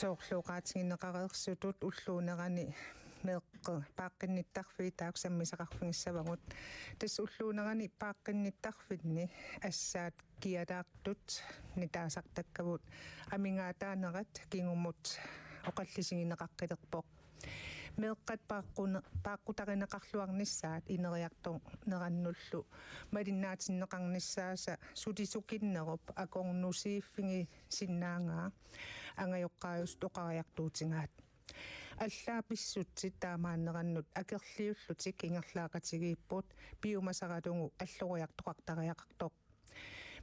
соорлууqaatigineqareersutut уллуунерани meeqqe paaqqinnittарфи тааксаммисақарфингиссавагут тас уллуунерани пааққинниттарфинни ассаат киалаартут нитаасартаккавут амингаатаанерат кингумут оқаллисигинеқаққилерпоқ meeqqat paaqqutarineqarluarnissaat ineriartor neranullu malinnaatineqarnissaasa sutisukиннеруп акорнусииффиги синнаангаа ангаёққаажус тоқариартуутингаат аллааписсутсит таамааннераннут акерлиуллутик ингерлаақатигииппут биумасаралугу аллориартоқартариақартоқ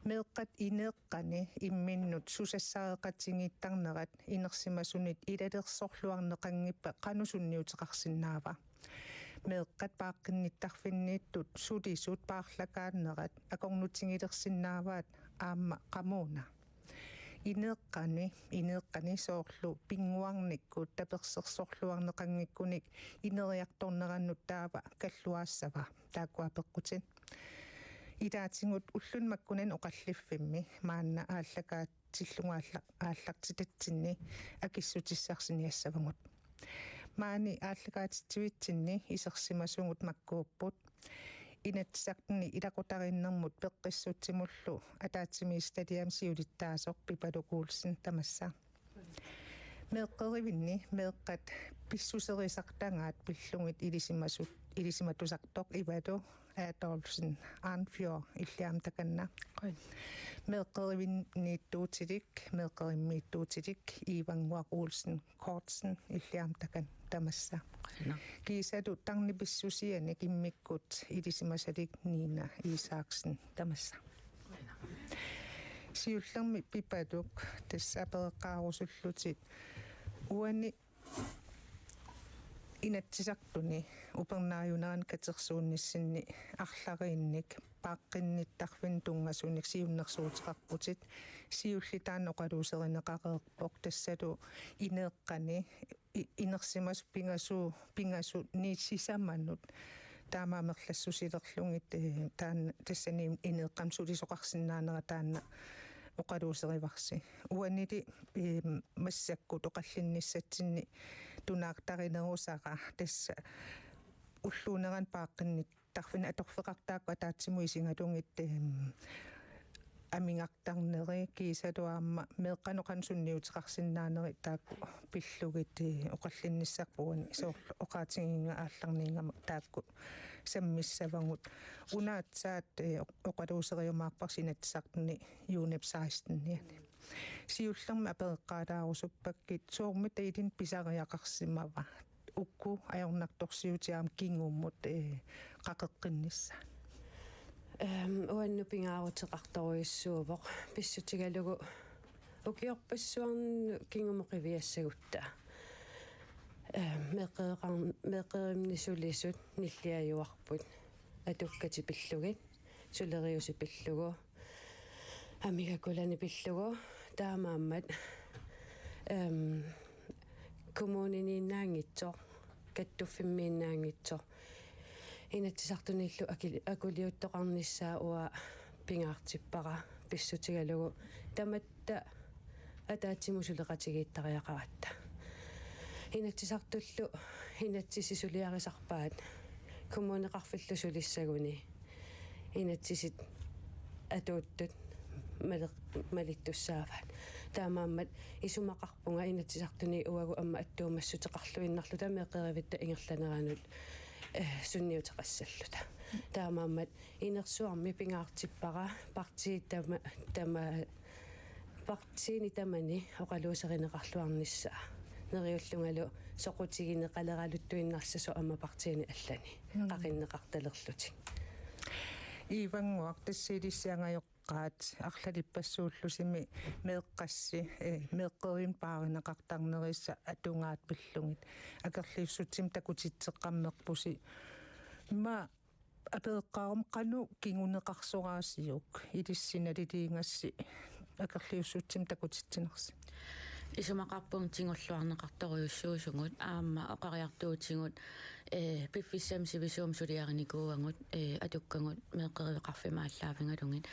meeqqat ineeqqani imminnut susassaareqatingiittarnerat inersimasunit ilalersorluarneqanngippa qanusunniuteqarsinnaava meeqqat paaqqinnittарфинниittut sutisut paarlakaannerat akornutigilersinnaavaat aamma qamuuna ineeqqani soorlu pinguarnikkut tapersersorluarneqanngikkunik ineriartornerannut taava kalluaassava taakkuapeqqutin идааатингут уллунмаккунан оқаллиффимми маанна ааллакаатсиллунгаалла ааллартитатсинни акиссутиссарсиниассавангут маани ааллакаатитсивитсинни исерсимасунгут маккууппут инатсартни илақутариннэрмут пеққиссутсимуллу атаатсими стадиам сиулиттаасоқ пипалукуулсин тамасса meeqqerivинни meeqqat pissuserisartangaat pillungit ilisиматусартоқ ивалу аатоорсин Arnfjord иллиам таканна meeqqerivinniittuutilik meeqqerimmiittuutilik Ивангуақ Olsen Kortsen иллиам такан тамасса кисату тарниписсусиани киммиккут илисимасалик Нина Исааксен тамасса siullermi pipaduk tassaapereqqaarusullutit uani inatsisartuni upernaayunaan katersuunnissinni arlariinnik paaqqinnittарфин тунгасуник сиуннерсуутеқарпутит сиуллитаан оқалуусеринеқареерпоқ тассалу инеэққани инерсимас пингасу нииссисаманнут таамаамерлассусилерлугит таан тассани инеэққам сулисоқарсинаанера таанна оқалуусериварси уанили массакку тоқаллинниссатсинни тунаартаринерусара тасса уллуунеран пааққинниттарфина аторфеқартааққа таатсиму исингалугит амингартарнери кисалуаама меэққаноқансунниутеқарсинаанери таакку пиллугит оқаллинниссарпуани соор оқаатигинга аалларнингама таакку саммиссавангут унаатсаат оқалуусериумаарпарсинатсартни юунеп 16-ниани сиуллерма апереққалаарусуппаккит соормит илин писариақарсимава укку аёрнарторсиутиаам кингууммут қақеққиннисса уаннупингаарутеқарторуиссуувоқ писсутигалугу укиорпассуарн кингумоқивиассагутта меқеқаримнисулисут ниллиаюарпут атуккати пиллугит сулериуси пиллугу амигакулани пиллугу таамааммат коммунининаангитсоо каттуффиммииннаангитсоо инатсисартуниллу акулиуттоқарниссаа уа пингаартиппара писсутигалугу таматта атаатсимусулеқатигииттариақаратта инатсисартуллу инатсисисулиарисарпаат коммунеқарфиллу сулиссагуни инатсисит атууттут малиттуссаафаат таамааммат исумақарпунга инатсисартуни уагу амма аттуумассутеқарлуиннарлу тамеқеривитта ингерланеранут сунниутеқассаллута таамааммат инерсуарми пингаартиппара партиини тамани оқалуусеринеқарлуарнissaа нериуллунгалу соқутигинеқалералуттуиннарсасо амма партиини аллани қақиннеқарталерлутик ивангуақ тассилиссаангайоққаат арлалиппассууллусими меэққасси меэққерин пааринеқартарнерисса атунгаат пиллугит акерлиуссутсим такутитсеққаммерпуси ма апеэққарум қану кингунеқарсораасиук илиссиналилиингасси акерлиуссутсим такутитсинерси исумақарпун тингуллуарнеқарторюссуусугут аама оқариартуутингут пиффиссам сивисуум сулиарникууангут атуккангут меэққеривеқарфимааллаафингалугит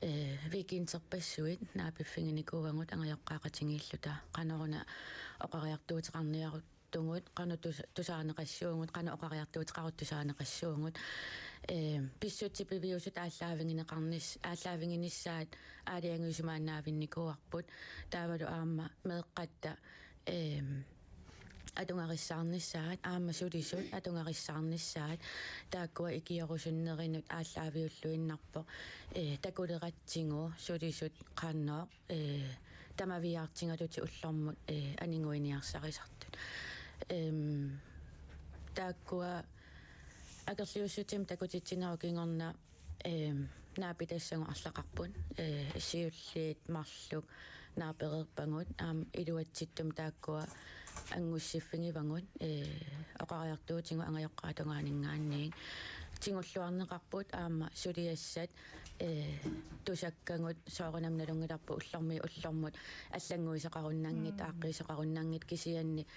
викинтерпассуит наапиффингиникууангут ангаяққаақатингииллута қанорна оқариартуутеқарниарут тунгут қану тусаанеқассуунгут қану оқариартуутеқарут тусаанеқассуунгут писсутсипивиусут ааллаавингинеқарнис аалиангуисумаанаавинникуарпут таавалу аама меэққатта атунгариссаарниссаат аама сулисут атунгариссаарниссаат тааккуа икиорусуннеринут ааллаавиуллуиннарпо такулератсигу сулисут қанноо тамавиаартингалути уллормут анингуиниарсарисартут тааккуа акерлиуссутим такутитсинерукингорна наапитассагу арлақарпут сиуллиит марлук нааперерпангут илуатситтум тааккуа ангуссиффигивангут оқариартуутингу ангаяққаатунгаанингааниин тингуллуарнеқарпут аама сулиассат тусаккангут соорунамналунгиларпу уллормут аллангуисеқаруннангит ааққисеқаруннангит кисианни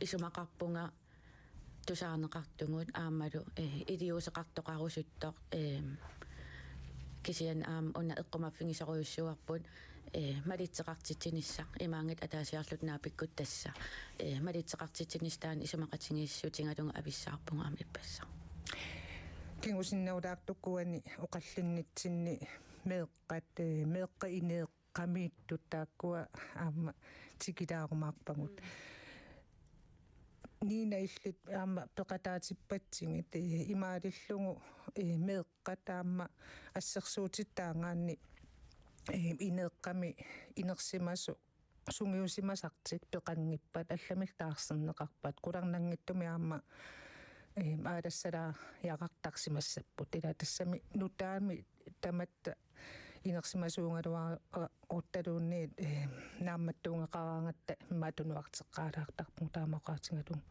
исумақарпунга тусаарнеқартугут аамалу илиусеқартоқарусуттоқ кисиан уна эққумаффигисеруйуссуарпут малитсеқартитсинисса имаангит атаасиарлут наапиккут тасса малитсеқартитсинистаан исумақатингиссутингалунга ависсаарпунга амиппасса кингусиннаулаартуккуани оқаллиннитсинни меэққат инеэққамииттут тааккуа аама тикилаарумаарпагут нина иллит аама пеқатаатиппатсигит имаалиллугу меэққатаама ассерсуутиттаангаанни инеэққами инерсимасу сунгиусимасартик пеқангиппат алламил таарсернеқарпат куларнангиттуми аама аалассала яақартарсимассаппут ила тассами нутаами таматта инерсимасуунгалуа отталуунни наамматтуунгақараангатта маатунуартеққаалаартарпу таамақаатингалун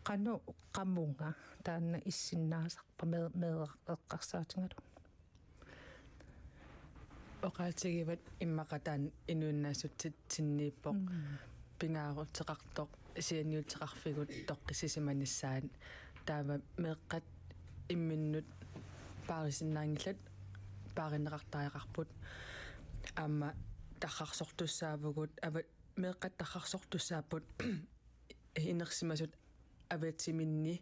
қану қаммунга таанна иссиннаасарпа меэққарсаатингалу оқаатигиват иммақатаан инуиннаасутсиннииппоқ пингаарутеқартоқ сианиутеқарфигут тоққисисиманиссаат таава меэққат имминнут паарисиннаангилат пааринеқартариақарпут аама таррарсортуссаавгут ава меэққат таррарсортуссааппут инерсимасут аватсиминни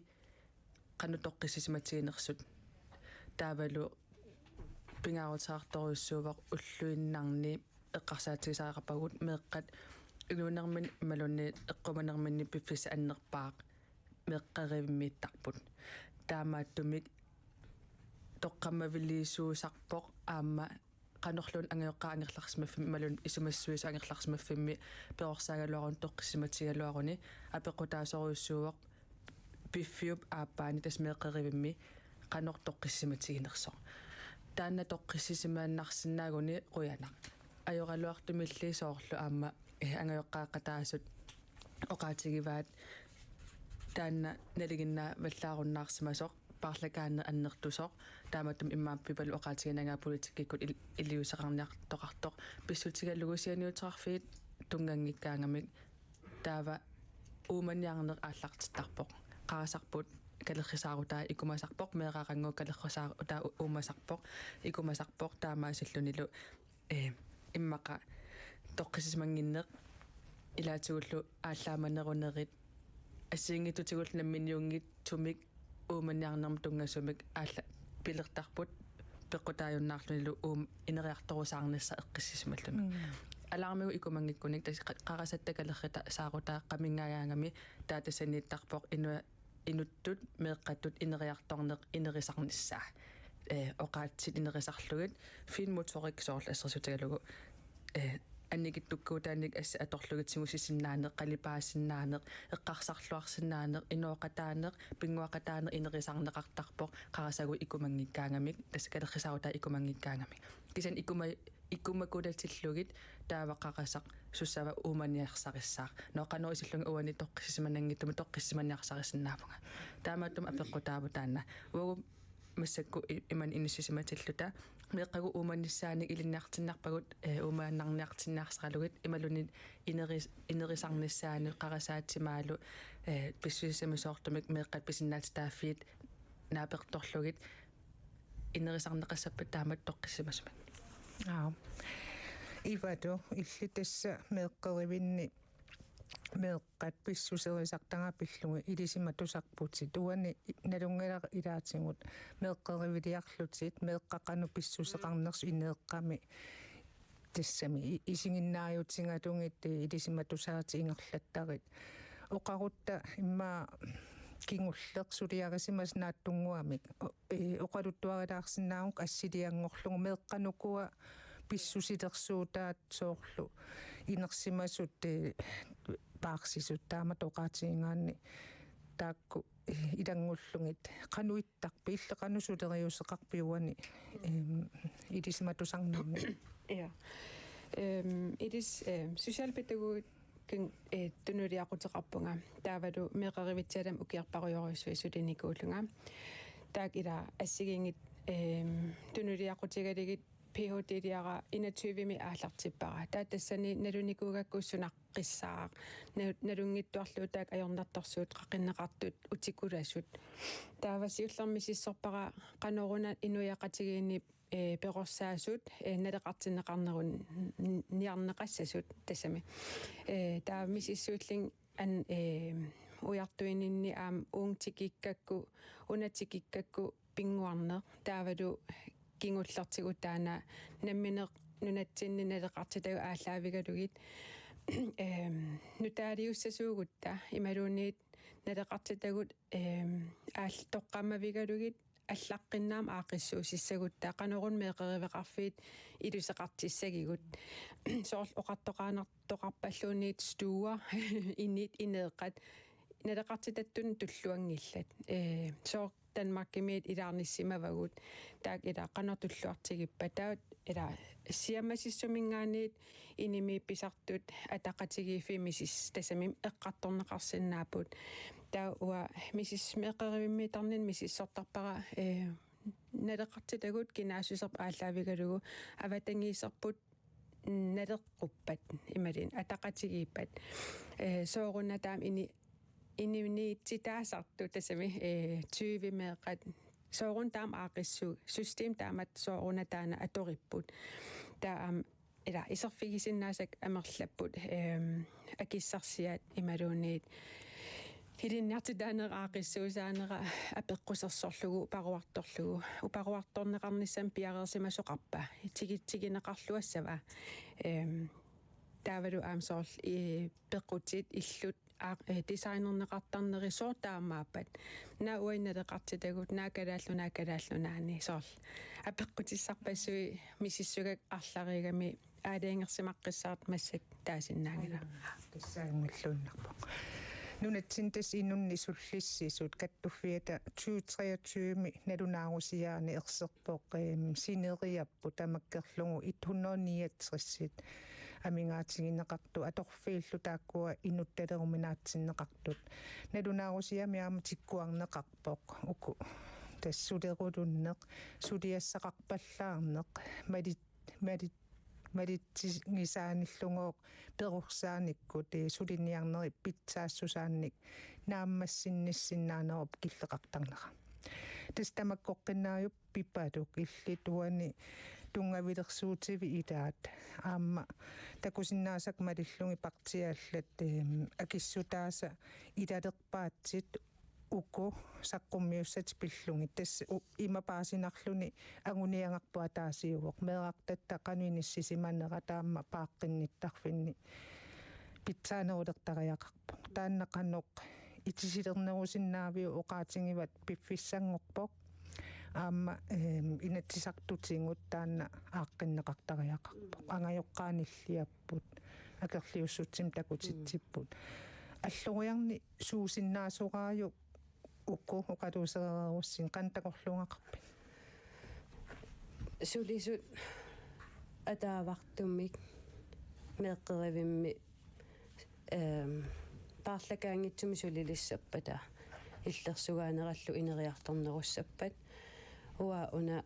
қану тоққисисиматигинерсут таавалу пингаарутеқарторуйуссуувақ уллуиннарни эққарсаатигисаақарпагут меэққат илунермин малунни эққуманерминни пиффис аннерпаақ меэққаривиммииттарпут таамааттумик тоққаммавилиисуусарпоқ аама qanorlun angeoqqaangерларсимаффими малун исумассуису ангерларсимаффими перорсаагалуарун тоққиссиматигалуарuni апеқутаасоруйуссууақ пиффиуп ааппаани тасмеэққеривимми qanor тоққиссиматигинерсоо таанна тоққиссисимааннарсинаагуни қуянақ ajoralluartumilli soorlu aamma angajoqqaaqqataasut oqaatigivaat taanna naliginna vallaarunnaarsamasoq parlakaanne annertusoq taamattum immaappipalu oqaatiginangaa politikikkut iliuseqarniartoqartoq pissutigallugusianiuterarfiit tungangikkaangamik taava uumaniarneq aallartittarpoq qarasarput kalerrisaarutaa ikumasarpoq meeqaqangu kalerrisaarutaa uumasarpoq ikumasarpoq taamaasillunilu иммақа тоққисисмангиннеқ илаатигуллу ааллааманеруnerit ассиингитутигул намминиунгит тумик ууманиарнерм тунгасумик аалла пилертарпут пеққутааюннаарлунилу уум инериарторусаарнисса эққиссисмаллуми алаармигу икумангиккуник тас қарасаттакалеррита саарутаа қамингаагаангами таатассанииттарпоқ инуттут меэққаттут инериарторнеқ инерисарниссаа oqaatsit inerisarlugit finmotorik soorl assresutagallugu annikittukkuutaanik assa atorlugitsingu sisinnaaneq qalipaassinnaaneq eqqarsarluarsinnaaneq inooqataaneq pinguaqataaneq inerisarneqartarpoq qarasagu ikumangikkaangamik tassakalerrisaarutaa ikumangikkaangamik kisan ikkumakulatsillugit taavaqaqasaq sussava uumaniarsarissaaq noqanuisillunga uani toqqisimanangittumi toqqissimaniarsarissinnaavunga taamaattum apeqqutaavutaanna uagu массакку иман инисисиматиллута меэккагу ууманниссааник илиннаартиннарпагут уумааннарниартиннаарсаралугит ималунит инерисарниссаани қарасаатсимаалу писсуисимисоортумик меэккат писиннаатитааффиит наапеқторлугит инерисарнеқассаппат таамат тоққиссимасмат ивато илли тасса меэққеривинни меэққат писсусерисартага пиллуги илисима тусарпути туани налунгала илаатингут меэққеривилиарлутит меэққақану писсусеқарнерсу инеэққами тассами исигиннааютингалугит илисима тусаати ингерлаттарит оқарутта имма кингуллерсулиарисимас нааттунгуамик оқалуттуарилаарсинаагук ассилиангорлугу меэққанукуа писсусилерсуутаат соорлу инерсимасут паарсисут таама тоқаатиингаанни таакку илангуллугит кануиттарпи иллеқанусулериусеқарпиуани илисиматусарнарми it is socialpædagog tunuriaqutеқарпунга таавалу меқаривитсалам укиарпаруйорисуисулиникуулунга таак ила ассигингит tunuriaqutigaligit PhD-диара 21-ми аалартиппара тааттассани налуникуугаккуссунаққиссаа налунгиттуарлуутаак аёрнарторсуут қақиннеқартут утикуласут таавасиуллерми сиссорпара қаноруна инуяқатигиинни перорсаасут налеқартиннеқарнерун ниарнеқассасут тассами таамисиссууллин ан уяртуининни аам унгтикиккакку унатикиккакку пингуарнер таавалу кингуллартигут таана намминеқ нунатсинни налеқартитагу ааллаавигалугит нутаалиуссасуугутта ималуунниит налеқартитагут аал тоққамавигалугит аллаққиннаам аақиссуусиссагутта қанорун меқеривеқарфиит илусеқартиссагигут соорл оқартоқаанартоқарпаллуунниит стуа иннит инеэққат налеқартитаттун туллуангиллат соор Danmark-имиит илаарниссимавагут таак ила қанортуллуартигиппа таут ила сиамасиссумингаанниит иними писартут атақатигиифи мисис тасамим эққарторнеқарсиннаапут таа уа мисис меқеривиммитарнин миссортарпара налеқартитагут кинаасусерп ааллаавигалугу аватангиисерпут налеққуппат ималин атақатигииппат сооруна таам инивниитситаасарту тасами 20 меэқат соорун таам аақиссу систем таамат сооруна таана аториппут таам ила исерфигисиннаасак амерлаппут акиссарсиат ималуунниит хилинниартитаанер аақиссуусаанера апеққусерсорлугу паруарторлугу упаруарторнеқарниссам пиареерсимасоқарпа тигитсигинеқарлуассава таавалу аамсоорл пеққутит иллут дизайнернеқартарнерисоо таамааппат науиннелеқартитагут наакалааллунаани соорл апеққутиссарпассуи мисиссугак арларигами аалиангерсимаққиссаат массак таасиннаагила тассаагмиллууннарпо нунатсин тас инунни суллиссисут каттуффиата 2023ми налунаарусиаани ерсерпоқ синериаппу тамаккерлугу 169-сит амингаатигинеқарту аторфииллу тааккуа инутталеруминаатсиннеқартут налунаарусиами аама тиккуарнеқарпоқ уку тассулерулуннеқ сулиассақарпаллаарнеқ малитсигисааниллугоо перурсааниккут сулиниарнери питсаассусаанник нааммассинниссиннаанеруп киллеқартарнера тастамаккоққиннааюп пиппаатук иллитуани тунгавилерсуутиви илаат аама такусиннаасак малиллуги партиааллат акиссутааса илалерпаатсит уку саққуммиуссат пиллуги тасса имапаасинарлуни агуниангарпуа таасиуоқ меэрартатта кануиниссисиманера таама пааққинниттарфинни питсаанерулертариақарпо тааннеқаноқ итисилернерусиннаавиу оқаатингиват пиффиссангорпоқ аама инатсисартутингут таанна ааққиннеқартариақарпо ангайоққааниллиаппут акерлиуссутсим такутитсиппут аллориарни суусиннаасорааю укку оқалуусереруссин қантакорлунгақарпи сулисут атаавартуммик меэққеривимми таарлакаангитсуми сулилиссаппата иллерсугаанераллу инериарторнеруссаппат уа уна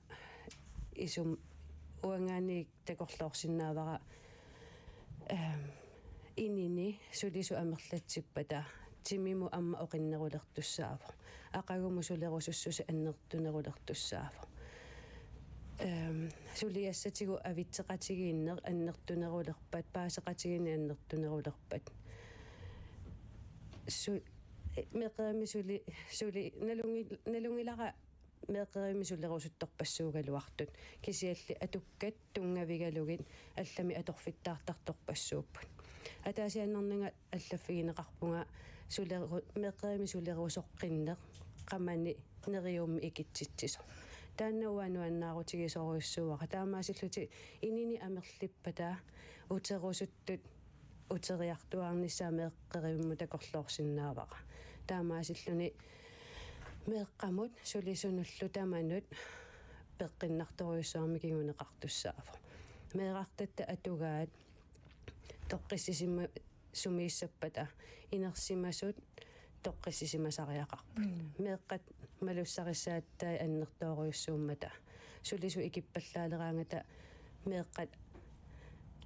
исум уанганик такорлоорсиннаавара инини сулису амерлатсиппата тимиму амма оқиннерулертуссааво ақагуму сулерусуссуса аннертунерулертуссааво сулиассатигу авитсеқатигииннер аннертунерулерпат паасеқатигини аннертунерулерпат меқэрми сули налунгилара меқэрми сулерусутторпассуугалуартут кисиалли атуккат тунгавигалугит аллами аторфиттаартарторпассууппут атаасианнернага аллаффигинеқарпунга меқэрми сулерусоққиннеқ qamani neriummi ikitsitsisor тааннауануаннаарутигисоруйссууаqa таамаасиллути инини амерлиппата утерусуттут утериартуарниссаа меэккеривимму такорлоорсиннааваqa таамаасиллуни меэккамут сулисунуллу таманут пеққиннарторуйссуарми кигунеқартуссаафо меэрартатта атугаат тоққиссисимма сумииссаппата инерсимасут тоққиссисимасариақарпут меэққат малуссарissааттай аннертооруйуссууммата сулису икиппаллаалераангата меэққат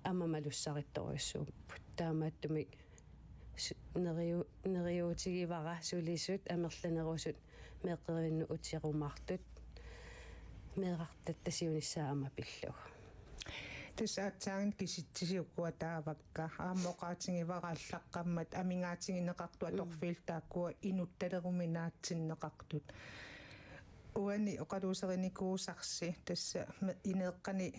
амма малуссаритторуйуссууппут таамааттумик нериутигивара сулисут амерланерусут меэққеривинну утиарумаартут меэрартатта сиуниссаама пиллуг тисаатсаагин киситсисиуккуа таавакка ааммоqaатингивараллаққаммат амингаатингинеқартуа торфилтааккуа инутталеруминаатсиннеқартут уани оқалуусеринникуусарси тасса инеэққани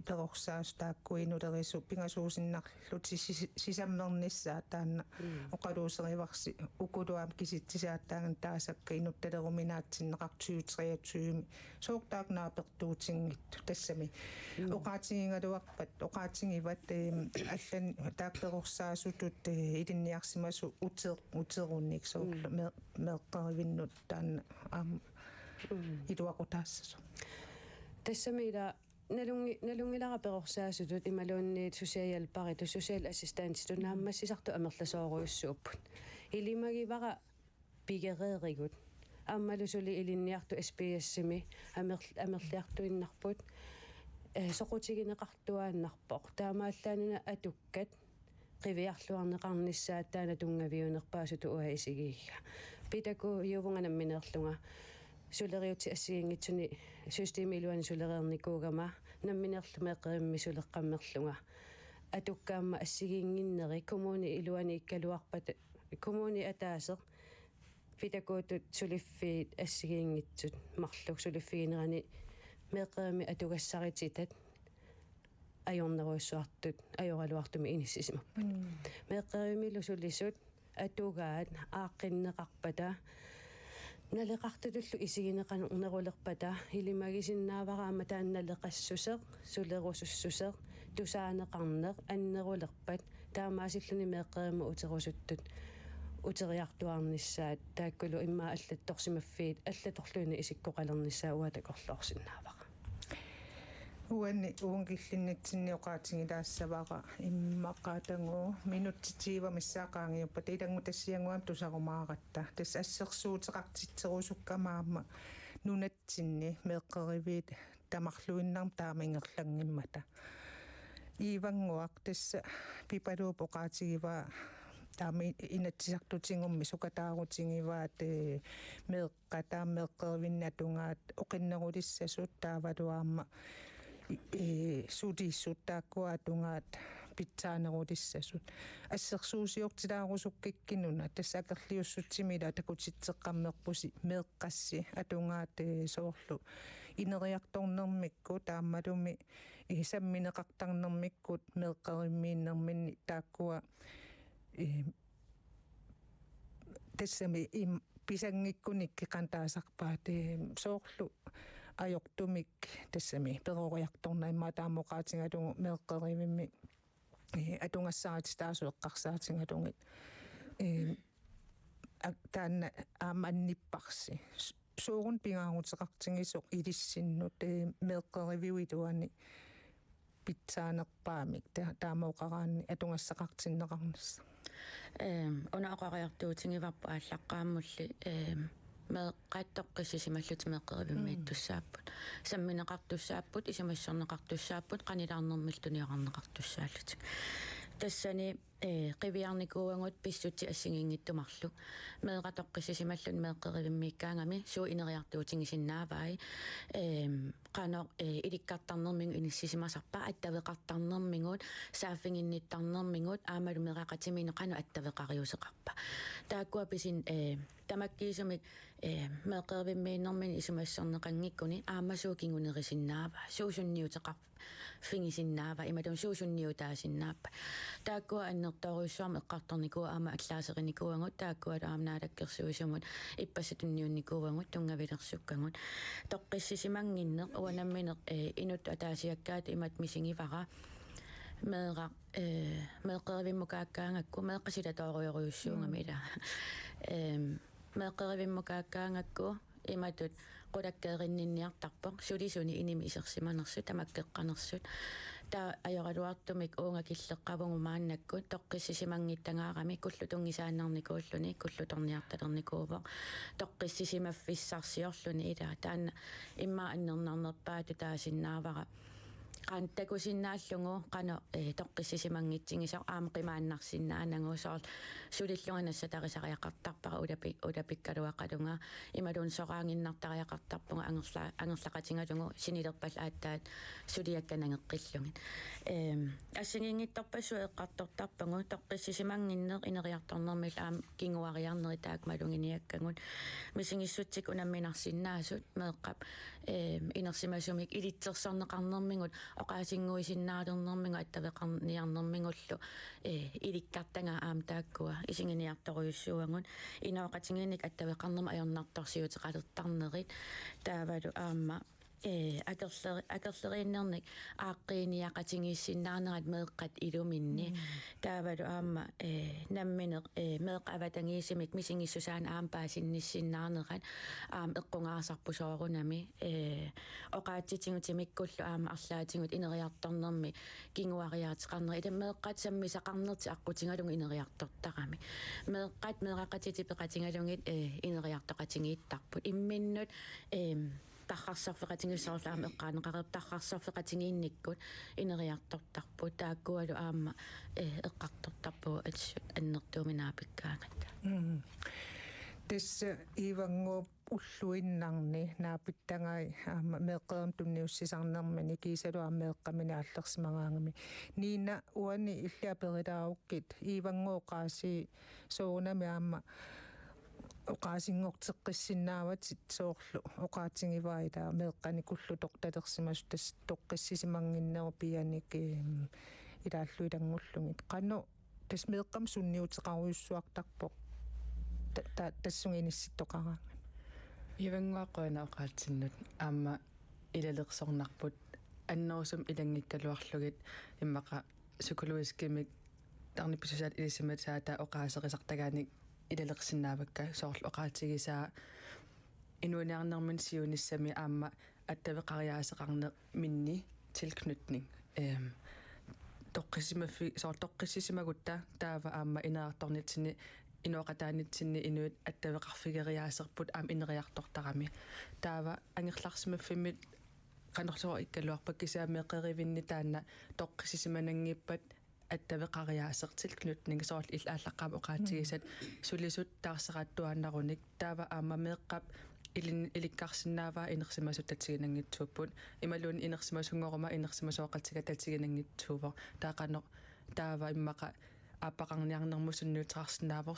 перорсаастаакку инулерису пингасуусиннарлути сисаммерниссаа таанна оқалуусериварси укулуам киситсисааттааган таасакка инутталеруминаатсиннеқартуутриатсуими соортаакнаапертуутингитту тассами оқаатингингалуарпат оқаатингиват аллан таакперорсаасутут илинниарсимасу утерунник соорлу меэққаривиннут таанна идуакутаассасу тассамила налунгилара перорсаасутут ималуунниит сусиалпариту сусиал ассистантиту нааммассисарту амерласооруйуссууппут илимагивара пигерееригут аммалусули илинниарту SPS-сими амерлиартуиннарпут соқутигинеқартуааннарпоқ таамааллаанина атуккат qivиарлуарнеқарниссаат таана тунгавиунерпаасуту уаисигиига питаку ювунганамминеерлунга сулериути ассигингитсуни системилуани сулереерникуугама намминерлумеэққеримми сулеққаммерлунга атуккаама ассигингиннери коммуни илуани иккалуарпат коммуни атаасеқ питакуутут сулиффиит ассигингитсут марлук сулиффигинерани меэққерими атугассарититат ajorneruissuartut ajorluartumi inissisimappat meeqqerimillu sulisut atugaat aaqqinneqarpata naleqartutullu isigineqanernerullerpata ilimagisinnaavaraama taannaleqassuseq sulerusussuseq tusaaneqarneq annerulerpat taamaasilluni meeqqerimu uterusuttut uteriartuarnissaat taakkulu immaa allattorsimaffiit allatorluuni isikkoqalernissaa uatakorloorsinnaavaqa уани унгиллиннитсинниоqaатингилаассавара иммаққаатангуу минуттитиива миссаақаангиуппа тилангу тассиангуам тусарумааратта тас ассерсуутеқартитсерусуккамаама нунатсинни меэққеривиит тамарлуиннарм таамингерлангиммата ивангуақ тасса пипалууп оqaатигива таами инатсисартутингумми сукатаарутингиваат меэққатаа меэққеривиннатунгаат оқиннерулиссасут таавалуаама судиссуттааккуатунгаат питсаанерулиссасут ассерсуусиортилаарусуккиккинуна тассаакерлиуссутсимила такутитсеққаммерпуси меэққасси атунгаат соорлу инериарторнермикку таамалуми самминеқартарнермиккут меэққериммииннерминни тааккуа тассами писангиккуникки қантаасарпаат соорлу ajortumik tassami perooriartornaimma taammoqaatigalungu meeqqerimimmi atungassaarititaasueqqarsaatigalungit taanna aamannipparsi suurun pingaaruteqartingisoq ilissinut meeqqeriviuiluani pitsaanerpaamik taamooqaraanni atungassaqartinneqarnassa una oqariartuutingivarpa ааllaqqaamulli meeqqaattoqqissisimallut meeqqerivimmiittussaapпут самминеқартуссааппут исимассернеқартуссааппут qanilaarnermil tuniaqarneqartussaallut тассани qiviarnikuangut pissuti assingingittumarlu meeqatoqqisisimallut meeqqerivimmiikkaangami suu ineriartuutingisinnaavai qano ilikkartarnermingu inississimasarpa attaveqartarnermingut saaffinginnittarnermingut aamalu meqaqatimine qano attaveqariuseqarpa taakkua pisin tamakkiisumik meeqqerivimmiinnermin isumassorneqangikkuni aamasuukingunerisinnaava suusunniuteqar fingisinnaava imatun suusunniutaasinnaapa taakkua annertoruissuarma eqqartornikua aama allaaserinicuangut taakkua aamnaalakkersuisumut ippasatunniunnikuangut tungavilersukkangut toqqissisimanginneq uanammineq inut ataasiakkaat imat misingivara meeqqerivimmukaakkaangakku meeqqasilatooriuruissuungami ila meeqqerivimmukaakkaangakku imatut qulakkeerinninniartarpoq sulisuni inimi isersimanersut tamakkeqqanersut taa ajoraluartumik uungakilleqqavungu maannakkut toqqissisimangittangаарami kullutungisaannarnikuulluni kullutorniartalernikuuvoq toqqissisimaffissarsiorluni ila taanna imma annernernerpaatu taasinnaavara qantakusinnaallungu qano toqqissisimanngitsingisaq aamqimaannarsinnaanangu soorl sulillungannassatarisariaqartarpara ulapikkaluaqalunga imalun soraanginnartariaqartarpunga angerlaqatingalungu sinilerpal aattaat suliakkanangeqqillungin assingingittorpassu eqqartortarpungu toqqissisimanginneq ineriartornermil aam kinguariarneri taakmalunginiakkangut misingissuttik unamminarsinnaasut meeqqap inersimasumik ilitsersorneqarnermingut oqaasinguisinnaalernermingu attaveqarniarnermingullu ilikkartanga aam taakkua isinginiartoriussuangun inooqatinginik attaveqarnerma ajornartorsiuteqalertarnerit taavalu aamma akerleriinnernik aaqqiiniaqatingiissinnaarnerat meeqqat iluminni taavalu aamma nammineq meeqqavatangiisimik misingissusaana aampaasinnissinnaarnerat aam eqqungaasarpusoorunami oqaatsitingutimikkullu aama arlaatingut ineriartornermi kinguariaatiqarneri ila meeqqat sammisaqarnerti aqutingalungu ineriartortarami meeqqat meeqaqatitipeqatingalungit ineriartoqatingiittarput imminnut tarrarsarfeqatingissoorlaam eqqaaneqareq tarrarsarfeqatingiinnikkut ineriartortarput taakkualu aamma eqqartortarpu annertuuminaapikkaangat tässä ivanguup ulluinnarni naapittangai aama meeqqerum tunniussisarnermini kiisaluam meeqqamini аллерсимагаангами niina uani illiaperilaaukkit ivanguoqaasi soonami aama oqaasingorteqqissinnaavatit soorlu oqaatingivaila meeqqani kullu tortalersimasut tas toqqissisimanginneru pianik ilaallu ilangullungit qanno tas meeqqam sunniuteqaruissuartarpoq tassunginissittoqaraangan ивангуақуана оqaatinnut аама илалерсорнарпут аннерусум илангиккалуарлугит иммаqa сукулуискимик тарнипписусаат илиссиматсаата оqaасеқисартагааник илалерсиннаавакка соорлу оqaатигисаа инуиниарнермин сиуниссами аама аттавеқариаасеқарне минни tilknytning тоққисимаффи соор тоққиссисимагутта таава аама инеарторнитсини инуақатаанитсинни инуит аттавеқарфигериаасерпут аам инериартортарами таава ангерларсимаффиммит канерлуа иккалуарпак кисаамеққеривинни таанна тоққисисиманангиппат аттавеқариаасертилкнутнинг соорл илааллаққаам оqaатигисат сулисут таарсерааттуааннаруник таава аама меэққап иликкарсинааваа инерсимасут татсигинангитсууппут ималуун инерсимасунгорума инерсимасооқатига татсигинангитсуувор таақано таава иммақа ааппақарниарнерму сунниутерарсинаавор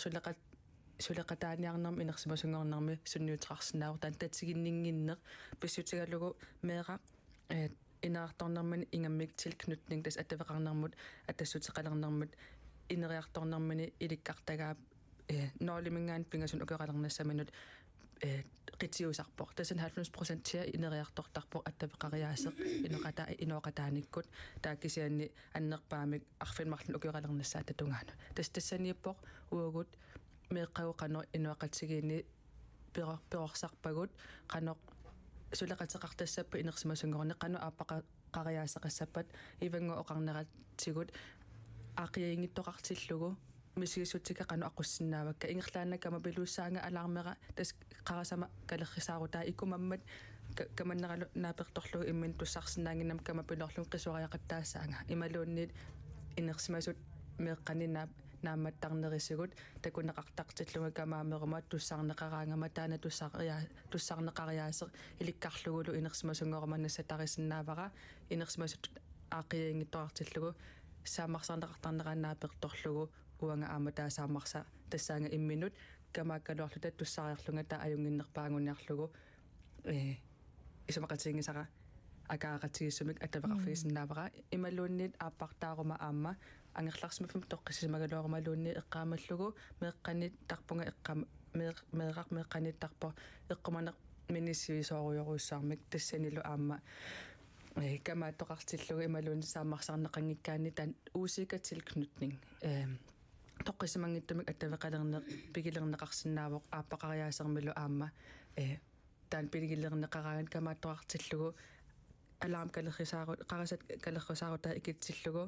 сулеқатааниарнерм инерсимасунгорнерми сунниутерарсинаавор таан татсигиннингиннеқ писсутигалугу меэқа инеарторнермани ингаммик tilknytning тас аттавеқарнермут атассутеқалернермут инериарторнермини иликкартагаап ноолимингаан пингасун укеқалернассаминут qitiusarpoq tasan 90% tia ineriartortarpoq attavеқариаасеқ инеқатааниккут тааккисианни аннерпаамик арфинмарлун укеқалернассаа татунгаана тассанииппоқ уагут меэққау қано инеқатсигиини перорсарпагут қано сулеқатеқартассаппа инерсимасунгорне қано ааппақариаасеқассаппат ивангу оқарнератсигут аақиаингиттоқартиллугу мисигиссутика қано ақуссиннаавакка ингерлааннаккама пилууссаанга алаармера тас қарасама калеррисаарутаа икумаммат каманнералу нааперторлугу иммин туссарсинаангиннам кама пилорлун қисуариақаттаассаанга ималуунниит инерсимасут meeqqanina naammattarnerisugut takunaqartaqtillunga kamaamерма tussarneqaraangama taana tussarneqariaaseq ilikkarlugulu inersimasungormanassa tarisиннаавара inersimasut aaqiingittoartillugu saammarsaarneqartarneraannaapertorlugu uanga aama taasaamarsa tassaanga imminut kamaakkaluarlu tattussariarlunga taa ajunginnerpaanguniarlugu isumaqatiingisara akaaqatigisumik ataveqarfigisinnaavara imaluunnit aappartaaruma aamma angerlarsmafum toqqissisimagaloorumaluunni eqqaamallugu meeqqanit tarpunga meeqqanittarpo eqqumaneq minissivisuarujorussaarmik tassanilu aamma kamaattoqartillugu imaluunni saammarsaarneqangikkaanni taan uusiikatilknutning toqqisimanngittumik ataveqalerneq pigilerneqarsinnaavoq aappaqariaasermilu aamma taan pigilerneqaraagan kamaattoqartillugu alarm kalerrisaaru qarasat kalerrisaarutaa ikitsillugu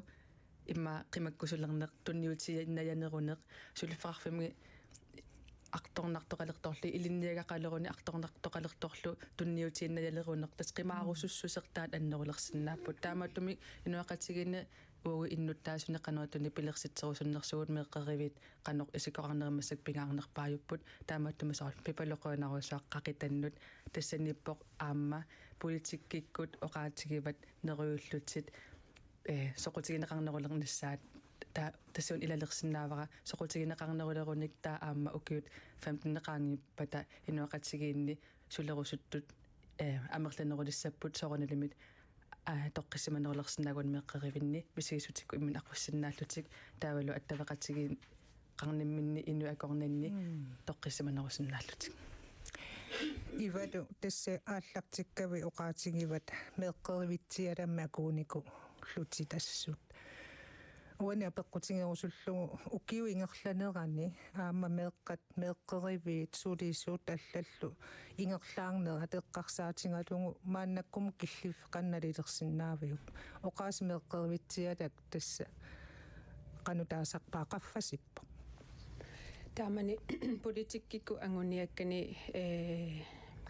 imma qimakkusulerneq tunniutiinnajaneruneq suliffarfimi artornartoqalertorlu ilinniagaqaleruni artornartoqalertorlu tunniutiinnajaneruneq tas qimaarusussusertaat annerulersinnaappu taamattumi inuaqatiginne uugi innuttaasune qanerituni pilersitserusunnersugut meeqqerivit qanoq isikoqarnerimmassak pingaarnerpaajupput taamattumi soorl pipaloqoinarusaaq qaqitannut tassanippoq aamma politikkikut oqaatigivat neruyullutit soqutigineqarnerulernissaat tassuun ilalersinnaavara soqutigineqarnerulerunik taa aamma ukiut 15neqaangippata inuaqatigiinni sulerusuttut amerlanerulissapпут soorunilimit toqqisimanerulersinnagun meeqqerivinni misigissutikku immin aqussinnaallуtik taavalu attaveqatigiin qarnimminni inu akornanni toqqisimanerusinnaallуtik иваду тасса ааллартиккави оqaатигиват меэккеривитсиаламма акунику лути тассут уани апеккутингерусуллугу укиу ингерланерани аама меэккеривиит сулиисуут аллаллу ингерлаарнера теэккарсаатингалугу мааннаккуму киллиф канналилерсиннаавиут оqaас меэккеривитсиалак тасса qanutaasarpaa qaffasippo таамани политиккику ангуниаккани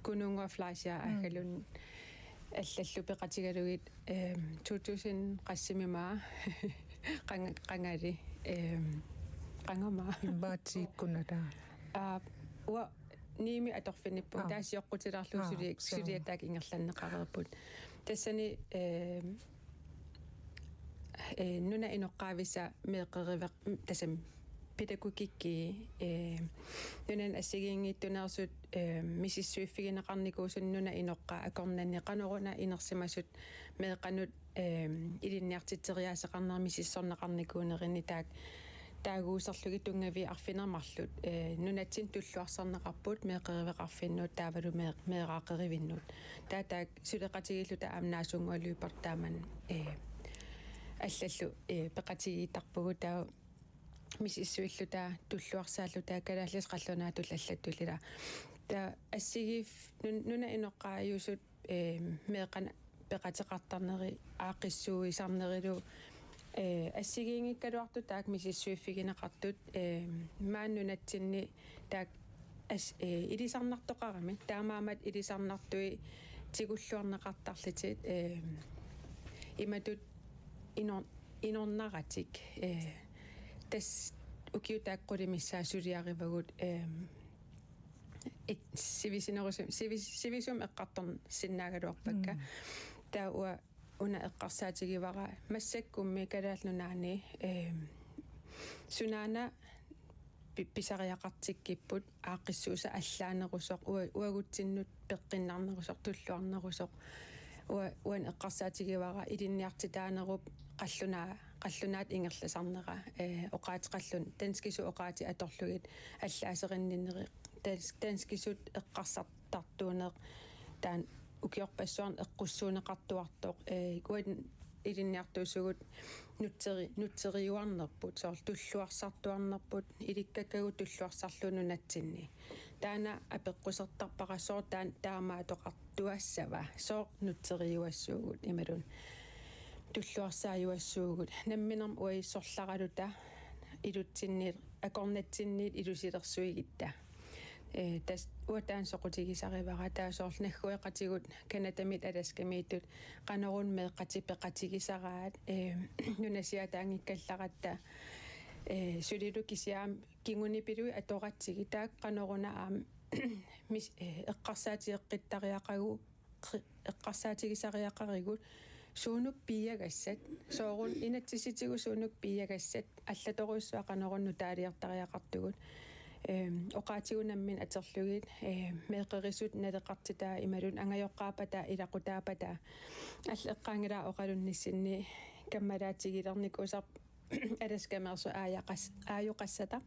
кунунга флайсиа агалун аллаллу пеқатигалугит 2000 qassimimaa qangari qangama имбаатиккуната уа ними аторфиниппу таасиоққутиларлу сулиатаак ингерланнеқарерпут тассани нуна иноққаависа меэққеривеқ тасам педагогикки нунан ассигиингиттунерсут мисиссуиффигинеқарникуусуннуна иноққа акорнаннеқанеруна инерсимасут меэқанут илинниартитсериаасеқарнер мисиссорнеқарникуунерини таагуусерлуги тунгави арфинермарлут нунатсин туллуарсарнеқарпут меэқеривеқарфиннут таавалу меэраақеривиннут таатаак сулеқатигиллута амнаасунгуалуипар тааман аллаллу пеқатигииттарпугу таа мисиссуиллута туллуарсааллута калааллис қаллунаатул аллаттулила та ассигиф нуна иноққааюсут меэқана пеқатеқартарнери аақиссуисарнерилу ассигиингиккалуарту таак мисиссуиффигинеқартут мааннунатсинни таак илисарнартоқарами таамаамат илисарнартуи тигуллуарнеқартарлитит иматут инорнаратик тас укиутааққулимиссаа сулиаривагут сивисум эққарторн синнаагалуарпакка таа уна эққарсаатигивара массаккумми калааллунаани сунаана писариақартиккиппут аақиссууса аллаанерусоқ уагутсиннут пеққиннарнерусоқ туллуарнерусоқ уан эққарсаатигивара илинниартитаанеруп qallunaat ingerlasarnera oqaatiqallun tanskisu oqaati atorlugit allaaserинниннери tanskisut eqqarsartartuuneq taan ukiorpassuarn eqqussuuneqartuartoq uan ilinniartuusugut nutteriuarnerput soor tulluarsartuarnerput ilikkakkagut tulluarsarlunu natsinni taana apeqqusertarpaqassoor taamaatoqartuassava soor nutteriuassuugut imalun tulluarsaayuassuugut namminerm uissorlaraluta ilutsinniit akornatsinniit ilusilersuigitta tas uataan soqutigisarivara taasoornaggueqatigut kanatamit alaskamiittut qanerun meeqqatipeqatigisaraat nunasiataangikkallaratta сулилу кисиаам кингунипилуи аторатсиги тааққаноруна аам мис эққарсаатиэққиттариақагу эққарсаатигисариақаригут суунук пиягассат соорун инатсиситигу суунук пиягассат аллаторуйссуақанорунну таалиартариақартугут оқаатигунаммин атерлугит меэққерисут налеқартитаа ималун ангайоққаапатаа илақутаапатаа аллеққаангилаа оқалунниссинни каммалаатигилерник усар аласкамерсу аажоқассатақ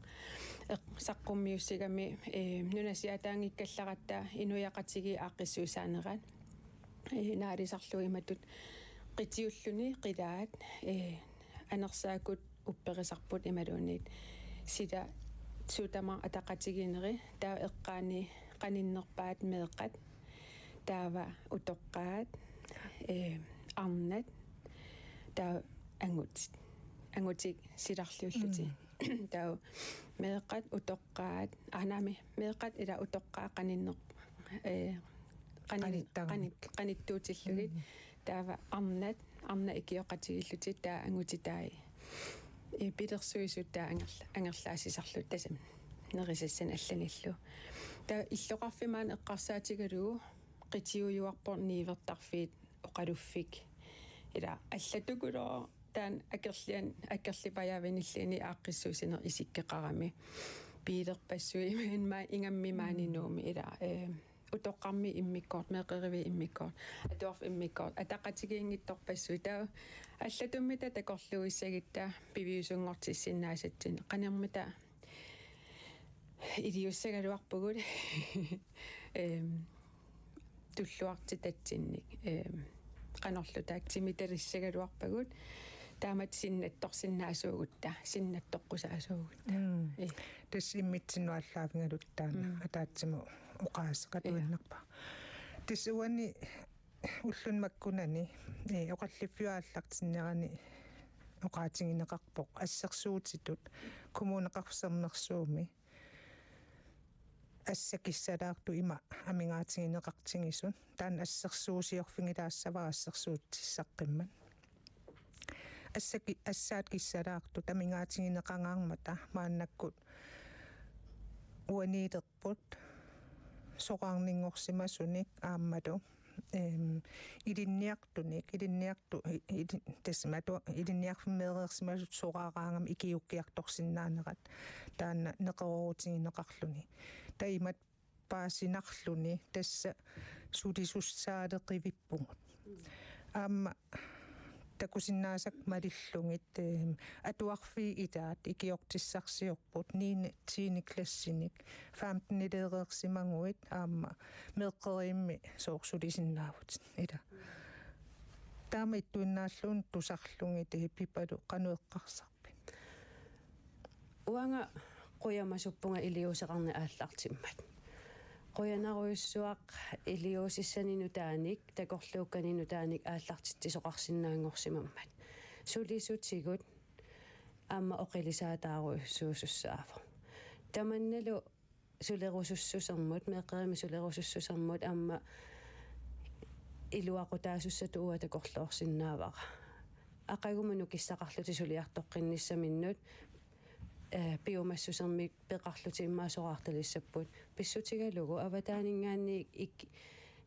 саққуммиуссигами нунасиатаангиккалларатта инуяқатиги ааққиссуусаанерат наалисарлу иматут qitiulluni qilaat анерсаакут упперисарпут ималуунит сида сутама атақатигинери таа эққаани qanиннерпаат меэққат таава утоққаат арнат таа ангутик силарлиуллути таа меэққат утоққаат анаами меэққат ила утоққаа qanиннер qanittуутиллугит таава арна икиоқатигиллути таа ангутитаи пилерсуисут таа ангерлаасисарлут тасам нерисассан алланиллу таа иллоқарфимаан эққарсаатигалугу qitiujuarpor niivertarfiit oqaluffik ila аллатукулоо таан акерлипаявиниллини ааққиссуусинер исиккеқарами пилерпассуи имма ингаммимаанинууми ила утоққарми иммиккорт меқериви иммиккорт атуарф иммиккорт атақатигиингитторпассуи таа аллатуммита такорлуиссагитта пивиусунгортиссиннаасатсин қанермита илиуссагалуарпугут туллуарти татсинник qanorlu taaktimitalissagaluarpagut taamat sinnattorsinnaasuugutta sinnattoqqusaasuugutta tas immitsinuallaavingalut taana ataatsimu oqaasaqatuinnerpa tas uani ullun makkunani oqalliffiuaallartinnerani oqaatigineqarpoq assersuutitut kommuneqarsernersuumi ассакиссалаарту има амингаатигинеқартигисун таан ассерсуусиорфингилаассавара ассерсуутиссаққиммат ассаат киссалаарту тамингаатигинеқангаармата мааннаккут уаниилерпут соқарнингорсимасуник ааммалу илинниарту тассамату илинниарфиммеерерсимасут соқараангам икиуккиарторсиннаанерат таана неқеруутигинеқарлуни таимат паасинарлуни тасса сулисуссаалеқивиппугут аама такусиннаасак малиллугит атуарфи илаат икиортиссарсиорпут нине тиниклассиник 15 илеерерсимангуит аама меэққериимми соорсулисиннаавут ила таама иттуиннааллуун тусарлугит пипалу qanуэққарсарпит уанга qoyamasuppunga iliusaqarna ааллартиммат qoyanaruissuaq iliusissaninu taanik takorluukkaninu taanik ааллартиттисоқарсинаангорсимаммат суlisutsigut аама оқилисаатааруйссуусуссаафо таманналу сулерусуссусермут меққерими сулерусуссусермут аама илуақутаасуссату уа такорлуорсиннаавара ақагуману киссақарлути сулиартоққинниссаминнут биомассусерми пеқарлути иммаасораарталиссаппут писсутигалугу аватаанингаанни ик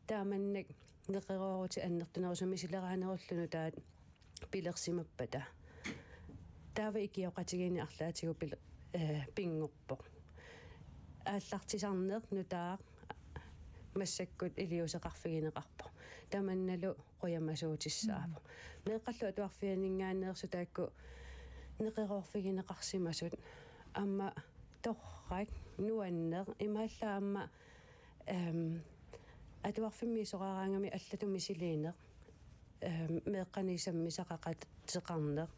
тааманнак неқероорути аннертунерусуми силераанеруллуну таат пилерсимаппата таава икиоқатигини арлаатигу пингорпоқ ааллартисарнеқ нутаа массаккут илиусеқарфигинеқарпо таманналу қоямасуутиссааву меққаллу атуарфианингаанеерсу таакку неқероорфигинеқарсимасут амма торрак нуаннер имааллаама атуарфимми сорараангами аллатуми силиинеқ меққанисамми сақақат теқарнеқ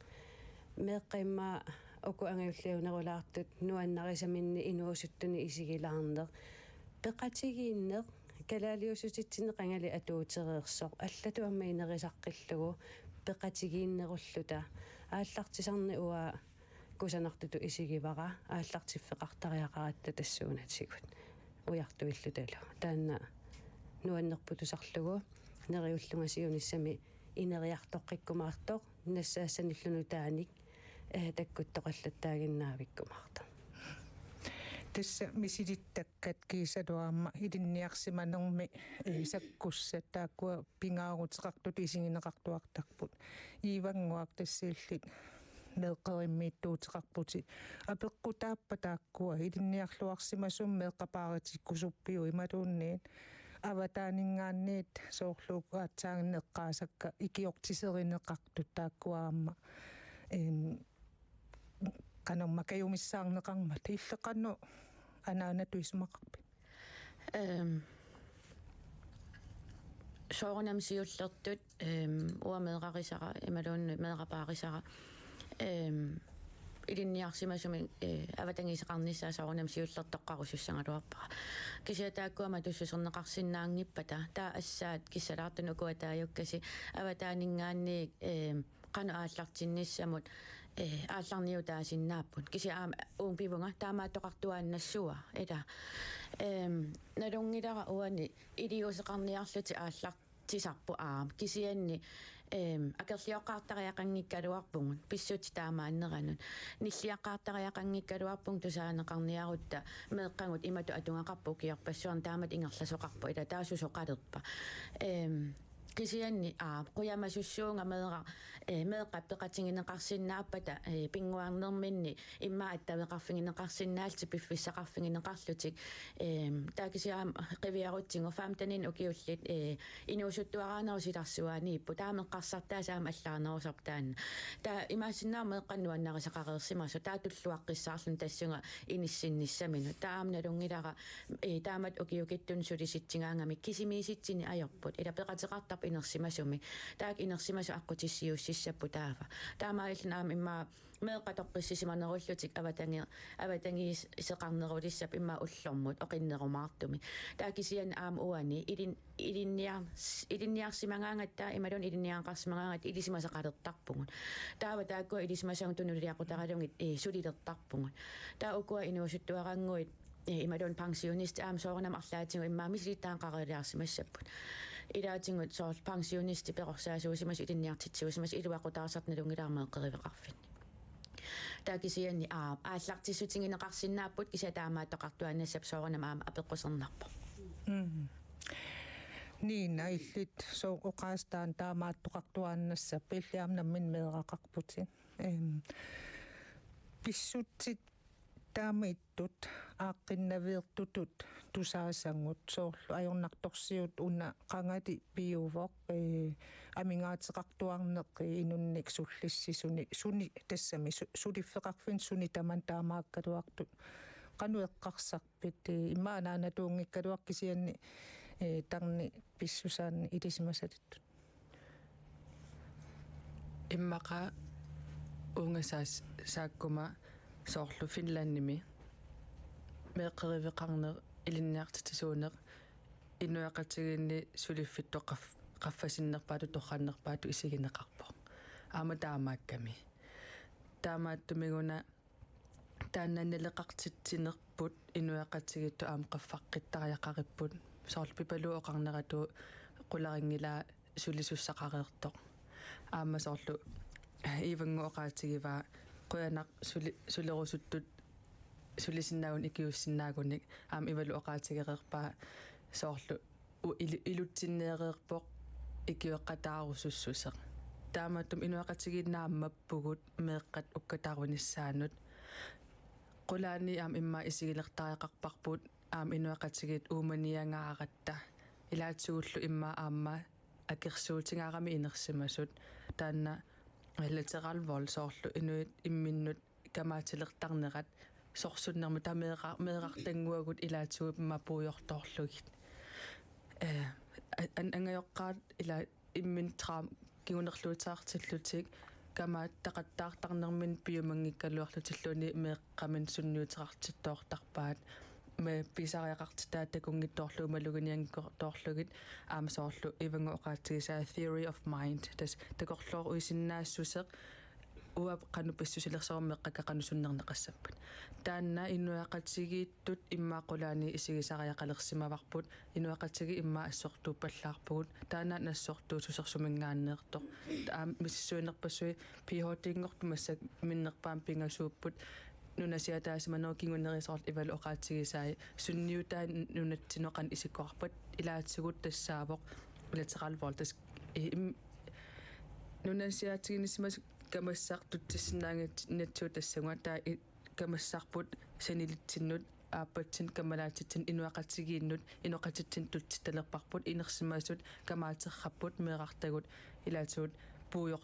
меққимма оку ангиуллиунерулаартут нуаннарисаминни инуусуттуни исигилаарнеқ пеқатигииннеқ калаалиусутитсине қангали атуутереерсоқ аллату амма инерисаққиллугу пеқатигииннеруллута ааллартисарни уа кусанартуту исигивара ааллартиффеқартариақаратта тассуунатсигут уяртуиллуталу таанна нуаннерпутусарлугу нериуллунгасиунissami инериартоққиккумаартоқ нассаассаниллуну тааник таккуттоқаллаттаагиннаавиккумарта тасса мисилиттаккат кисалуарма илинниарсиманерми саккусса тааккуа пингаарутеқартут исигинеқартуартарпут иивангуак тассииллит меэққериммииттуутеқарпути апеққутааппа тааккуа илинниарлуарсимасум меэққапааритиккусуппиу ималуунниит аватаанингаанниит соорлуугаатсаагинеққаасакка икиортисеринеқартут тааккуаама канамма каюмиссаарнеқармат иллеқанну анаана туисмақарпи соорнам сиуллертут уамеэқарисара ималуунни меэқапаарисара илинниарсимасуми аватангисеқарниссаа соорнам сиуллертоққарусуссангалуарпара кисиатааккуама туссусернеқарсинаангиппата таа ассаат киссалаартуну куатааюккаси аватаанингаанни қану ааллартинниссамут аалларниу таасиннааппут киси аама уун пивунга таамааттоқартуааннассуа эла налунгилара уани илиусеқарниарлути ааллартисарпу аам кисианни акерлиоққартариақангиккалуарпугун писсути таамааннеранут ниллиаққартариақангиккалуарпун тусаанеқарниарутта меэққангут имату атунгақарпу киарпассуарн таамат ингерласоқарпу ила таасусоқалерпа кисианни қуямасуссуунга меэққаппеқатингинеқарсиннааппата пингуарнерминни имма аттавеқарфингинеқарсиннаалти пиффиссақарфингинеқарлутик таакисиаам қивиарутсингу фаамтанин укиуллит инуусуттуараанерусиларсуанииппу таамеққарсартаасаама аллаарнерусартаанна таа имаасиннаа меэққаннуаннерисақарерсимасу таатуллуаққиссаарлун тассунга иниссинниссамину таамналунгилара таамат укиукиттун сулиситсингаангами кисимииситсини аёрпут ила пеқатеқартарп инерсимасуми таак инерсимасу аққутиссиуссиссаппу таава таамаиллнаам имма меэққатоққиссисиманеруллутик аватанги исеқарнерулиссап имма уллормут оқиннерумаартуми таакисиан аам уани илинниарсимангаангатта ималун илинниаанқарсимангаангат илисимасақалертарпугут таава тааккуа илисимасаун тунулиақутаралунгит сулилертарпугут таа укуа инуусуттуарангуит ималун пансионист аам соорнам арлаатингу иммаамисилиттаанқарилиарсимассаппут илаатингут соор пансионисти перорсаасуусимас илинниартитсуусимас илуақутаарсарналунгилаармеэққеривеқарфин таакисианни ааллартиссутингинеқарсиннааппут кисатаамааттоқартуаннассап соорнам аама апеққусернарпа нина иллит соо оқаастаан таамааттоқартуаннассап пиллиарнаммин меэрақарпутин писсутсит таамиттут ааққиннавиертутут тусаасангут соорлу ajornartorsiut una qangati piuvoq амингаатеқартуарнеққи инунник суллиссисуни суни тассами сулиффеқарфин суни таман таамааккалуартут qanуэққарсарпит имаанаана туунгиккалуаркисианни тарни писсусаанни илисимасалиттут иммақа унгасаас сааккума соорлу финландними меэққеривеқарнер илинниартитсуунеқ инуяқатигинни сулиффиттоқаф qaffasinnерпаату торханнерпаату исигинеқарпо аама таамаакками таамааттумигуна тааннаннелеқартитсинерпут инуяқатигитту аама qaffaqqittariaqaripпут соорл пипалуоқарнерату қуларингилаа сулисуссақареэртоқ аама соорлу ивангуоқаатигиваа қуянақ сулерусуттут сулисиннаагун икиуссиннаагуник аама ивалуоқаатигереерпаа соорлу илутсиннеереерпоқ икиуэққатаарусуссусеқ таамааттум инуақатигиннааммаппугут меэққат уккатааруниссаанут qulaani aam imma isigilертариақарпарпут аам инуақатигит ууманиангааратта илаатсугуллу имма аама акерсуутингаарами инерсимасут таанна латералвол соорлу инуит имминнут камаатилертарнерат сорсуннерму тамеэқартангуагут илаатсугу имма пуйорторлугит ангайоққаат ила иммин трам кигунерлуутаартиллутик камаат тақаттаартарнермин пиумангиккалуарлутиллуни меэққамин сунниутерартиттоортарпаат ме писариақартитаа такунгитторлу малугиниангкорторлугит аамасоорлу ивангуоқаатигисаа theory of mind тас такорлоор уисиннаассусеқ уа канупассусилерсоормеққака канусуннернеқассаппут таанна инуақатсигииттут иммаақулаани исигисариақалерсимаварпут инуақатсиги имма ассортууппаллаарпугут таана нассортуу сусерсумингааннеэртоқ миссуинерпассуи пихотингорту массак миннерпаам пингасууппут нунасиатаасиманоо кингуннерисоорл ивалу оқаатсигисаи сунниутаа нунатсиноқан исиккоарпат илаатсигут тассаавоқ илатеқалвоортас нунасиатигинисмас камассаартутсиннаангат натсуу тассанга таа камассаарпут санилитсиннут ааппатсин камалаатитсин инуақатсигииннут инуақатитсин тутситалерпарпут инерсимаасут камаатерраппут меэқартагут илаатсуут пуйор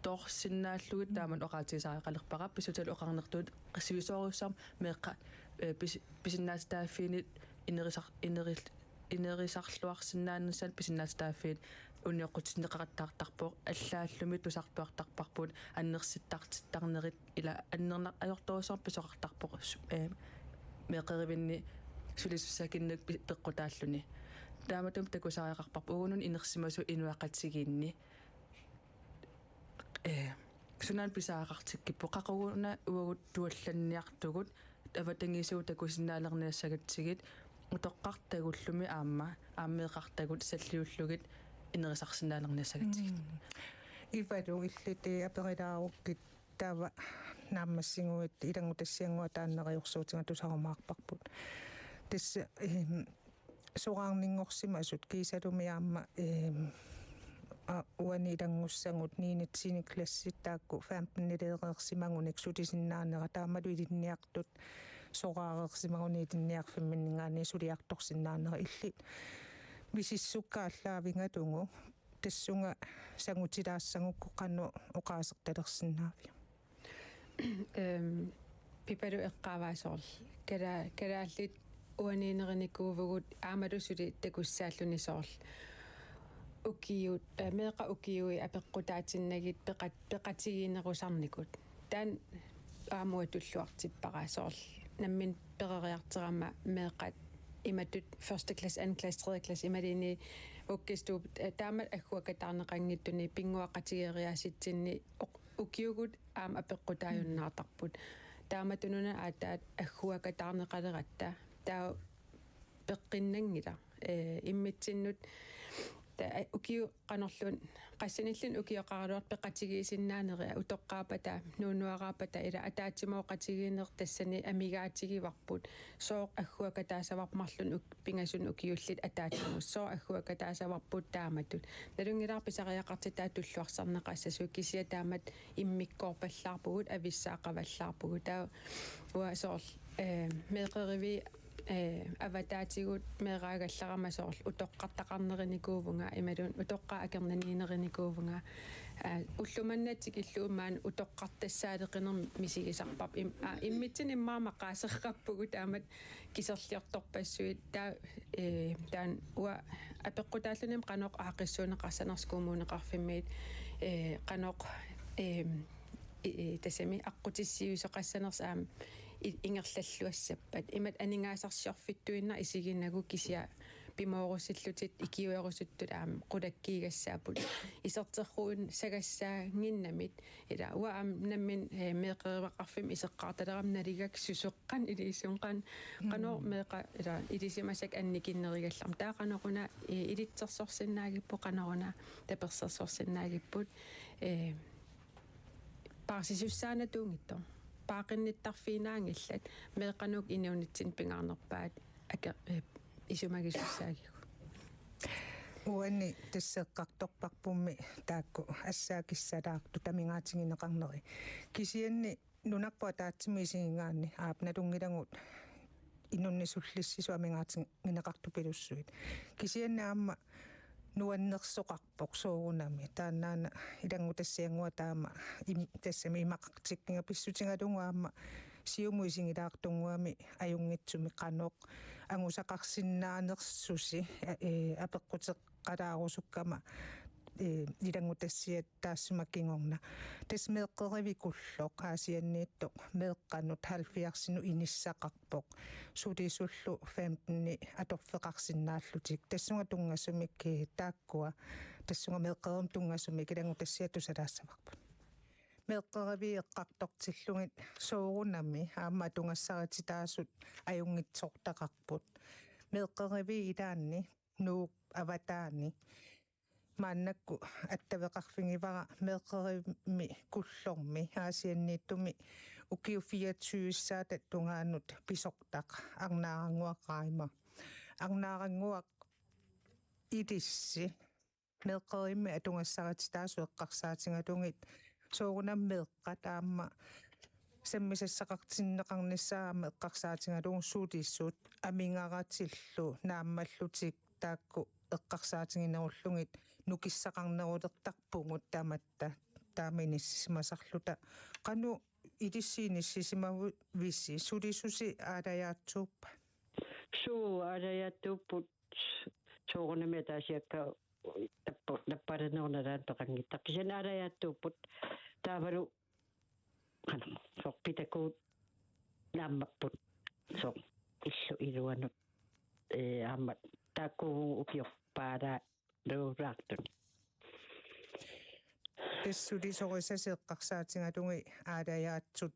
торсиннааллугит тааман оқаатигисаақалерпара писутал оқарнертуут қассивисооруссаар меэққа писиннаастааффиинит инерисарлуарсинааннссаат писиннаастааффиит униоқутсинеқараттаартарпоо аллааллуми тусартуартарпарпут аннерситтартиттарнерит ила аннерна ajortoosor писоқартарпоо меқеривинни сулисуссакиннак пеққутааллуни тааматум такусариақарпарпу уунун инерсимасу инуақатсигиинни сунан писаақартиккиппо қақугуна уагут туалланниартугут аватангисуу такусиннаалерниассагатсигит утоққартагуллуми ааммеқартагут саллиуллугит инерисарсинаалерниассагатсигит ивалу иллити аперилааруккит таава нааммассигуит илангутассиангуа тааннериорсуутинга тусарумаарпарпут тасса сораарнингорсимасут кисалуми аама уани илангуссангут ниинитсини класситтаакку 15-нилеерсимагуник сутисиннаанера таамалу илинниартут сораарерсимагуни илинниарфимминнгаани сулиарторсиннаанера иллит висиссуккааллаавингатугу тассунга сангутилаассангукку канну оқаасерталерсиннаавиу пипару эққаваасорл калааллит уаниинерникуувгут аамалусули такуссааллунисоорл укиут меэқа укиуи апеққутаатиннагит пеқатигиинерусарникут таан аамуа туллуартиппараасоорл наммин перериартерама меэқат иматут første klasse, anden klasse, tredje klasse, ималини уккиступ таамат аггуакатаарнеқангиттуни пингуақатигериаситсинни укиугут аам апеққутааюннаартарпут тааматунуна аатаат аггуакатаарнеқалератта таа пеққиннангила иммитсиннут укиу канерлун qassаниллун укиоқаралуар пеқатигиисиннаанери утоққаапата нуунуараапата ила атаатимооқатигиинер тассани амигаатигиварпут соо аггуакатаасавармарлун пингасун укиуллит атаатимус соо аггуакатаасаварпут тааматут налунгилаарписариақартитаа туллуарсарнеқассасу кисия таамат иммиккоорпаллаарпугут ависсаақаваллаарпугут таа уа соорл меқериви аватаатигут меэраагалларамасоорл утоққартақарнерникуувнга ималун утоққаа акернаниинерникуувнга уллуманнатик иллуумаан утоққартассаалеқинер мисигисарпап иммитсин иммаама qaasерраппугу таамат кисерлиорторпассуит таан уа апеққутааллуним қаноқ аақиссуунеқарсанерскуумуунеқарфиммиит қаноқ тасами аққутиссиусеқассанерсаам ингерллаллуассаппат имат анингаасарсиорфиттуинна исигиннагу кися пимоорусиллутит икиуерусуттут аам qulakkiigassaapput isертерруун сагассаа гиннамит ила уа аам наммин меэқеривақарфим исеққарталерам налигак сусеққан илисунқан каноо меэқа ила илисимасак анникиннеригалларм таа каноруна илитсерсорсиннаагиппо каноруна таперсерсорсиннаагиппут парсисуссаанатуунгитто паақинниттарфинаангиллат меэқанук инуунитсин пингаарнерпаат ака исумагисуссаагиу уани тассеққарторпарпумми таакку ассаакиссалаарту тамингаатингинеқарнери кисианни нунарпуа таатсимисигингаанни аапналунгилагут инуннисуллиссисуамингаатингинеқарту пилуссуит кисианни аама нуаннерсоқарпоқ соорунами таанаана илангутассиангуа таама тассами имақартиккинга писсутингалунгуаама сиумуисингилаартунгуами аюнгитсуми қаноқ ангусақарсиннаанерсуси апеққутеққалаарусуккама илангутассиат таассумаккингорна тас меэққеривикуллоқ аасианнииттоқ меэққанут 70-сину иниссақарпоқ сулисуллу 15-ни аторфеқарсиннааллутик тассунга тунгасумик тааккуа тассунга меэққерим тунгасумик илангутассиат тусалаассаварпут meqqeravi eqqartortillungit soorunami aamma tungassarititasut ajungitsortaqarput meqqeravi ilaanni nuuq avataani maannakku attaveqarfingivara meqqerimi kullormi aasianniittumi ukiu 24-saatat tungaanut pisortaq arnaaranguaqaima arnaaranguaq idissi meqqerimi atungassarititasut eqqarsaatingalungit soorunam meqqat aamma sammisassaqartinneqarnissaama eqqarsaatingalung suutissut amingaratillu naammallutik taakku eqqarsaatinginerullungit nukissaqarnerulertarpungut tamatta taaminissimasarluta qanu idissiinissimavu vissi sulisusi aalajaatsuuppa suu aalajaattuupput soorunami taasiakka napparenerunalaat peqangittaq kisan aalajaattuupput taavalu qanu sorpitakuut naammapput soq illu iluanut aamma taakkuugu ukiorpaala luuraartun tessuli sorisasi eqqarsaatingalungi aalajaatсут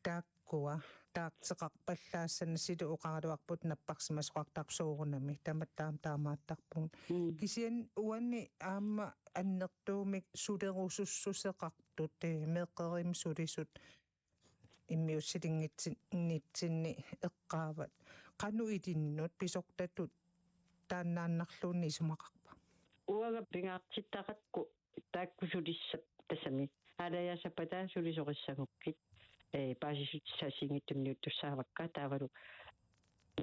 taakkua taaqteqarpallaassana silu uqaraluarput napparsimasqartarsoorunami tamattaam kisian uanni aamma annertuumik sulerusussuseqartut meqqerim sulisut immiussilinngitsinni eqqaavat qanu itinnut pisortatut taannaannarluunni isumaqarpa uaga pingaartittaqakku taakkusulissap tassami aalajaasappataa sulisoqissagukkit paasisut saasingittunniuttussaavakka taavalu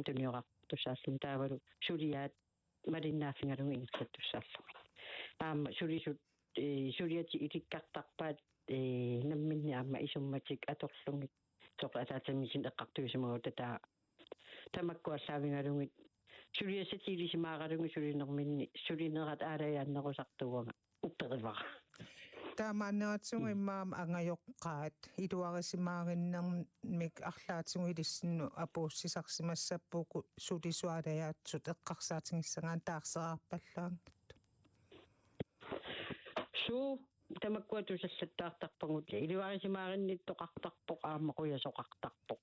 tunniorartussaallun taavalu suliaat malinnaaffingalungi ingersattussaallungi aamma sulisut suliati ilikkartarpaat namminni aamma isummatik atorlungit soqataatamisin eqqartuisimagu tataa tamakkuallaavingalungit suliassatiilisimaaqalungi sulinerminni sulinerat aalajaannerusartuuanga upperivara taamaanneratsungu immaam angajoqqaat iluarisimaarinnernmik arlaatsungu ilissinnu apuussisarsimassappuuku sulisualajaatсут eqqarsaatingissangaan taarserarpallaangit suu tamakkuatusallattaartarpangut iluarisimaarinnittoqartarpoq aamma quyasoqartarpoq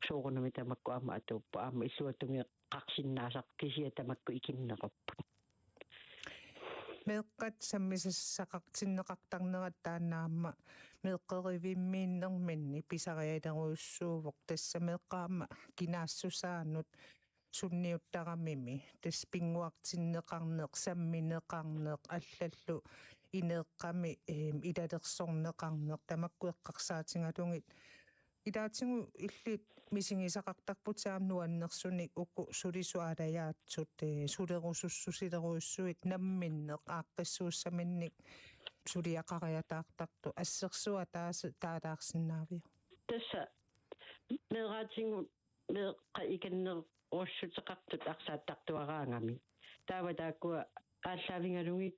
soorunami tamakku aamma atuuppa aamma illuatungi qarsinnaasaq kisia tamakku ikinnequppa meqqat sammisassaqartinneqartarnerat taannaamma meqqerivimmiinnerminni pisarialeruussuuvoq tassa meqqaamma kinaassusaanut sunniuttaramimi taspinguartinneqarneq sammineqarneq allallu ineeqqami ilalersorneqarneq tamakku eqqarsaatingalungit idaatingu illit misingisaqartarput saam nuannersunik uku sulisualajaatсут sulerusussusileruissuit namminneq aaqqissuussaminnik suliaqariataartartu assersuа taalaarsinnaaviu tassa meeraatingu meeqqa ikannerussutеқартут арсааттартуараангами таава тааккуа ааллаавингалугит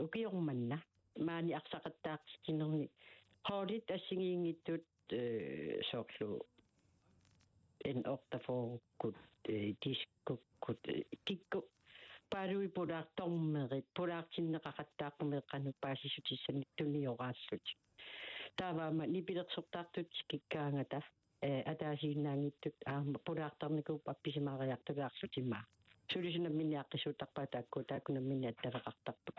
укиорманна маани арсақаттаартикинерни хоолит ассигиингиттут soorlu en ortafoorukut diskukkut tikku paalui pulaartormerit pulaartinneqaqattaaqqumeeqqanu paasisutissani tunnioraallut taavaama nipilersortaartut kikkaangata ataasiinnaangittut aama pulaartarnikuup appisimaariartulaarlutimmaa sulisunamminni aqqisuutarpaa taakkunamminni attavaqartarput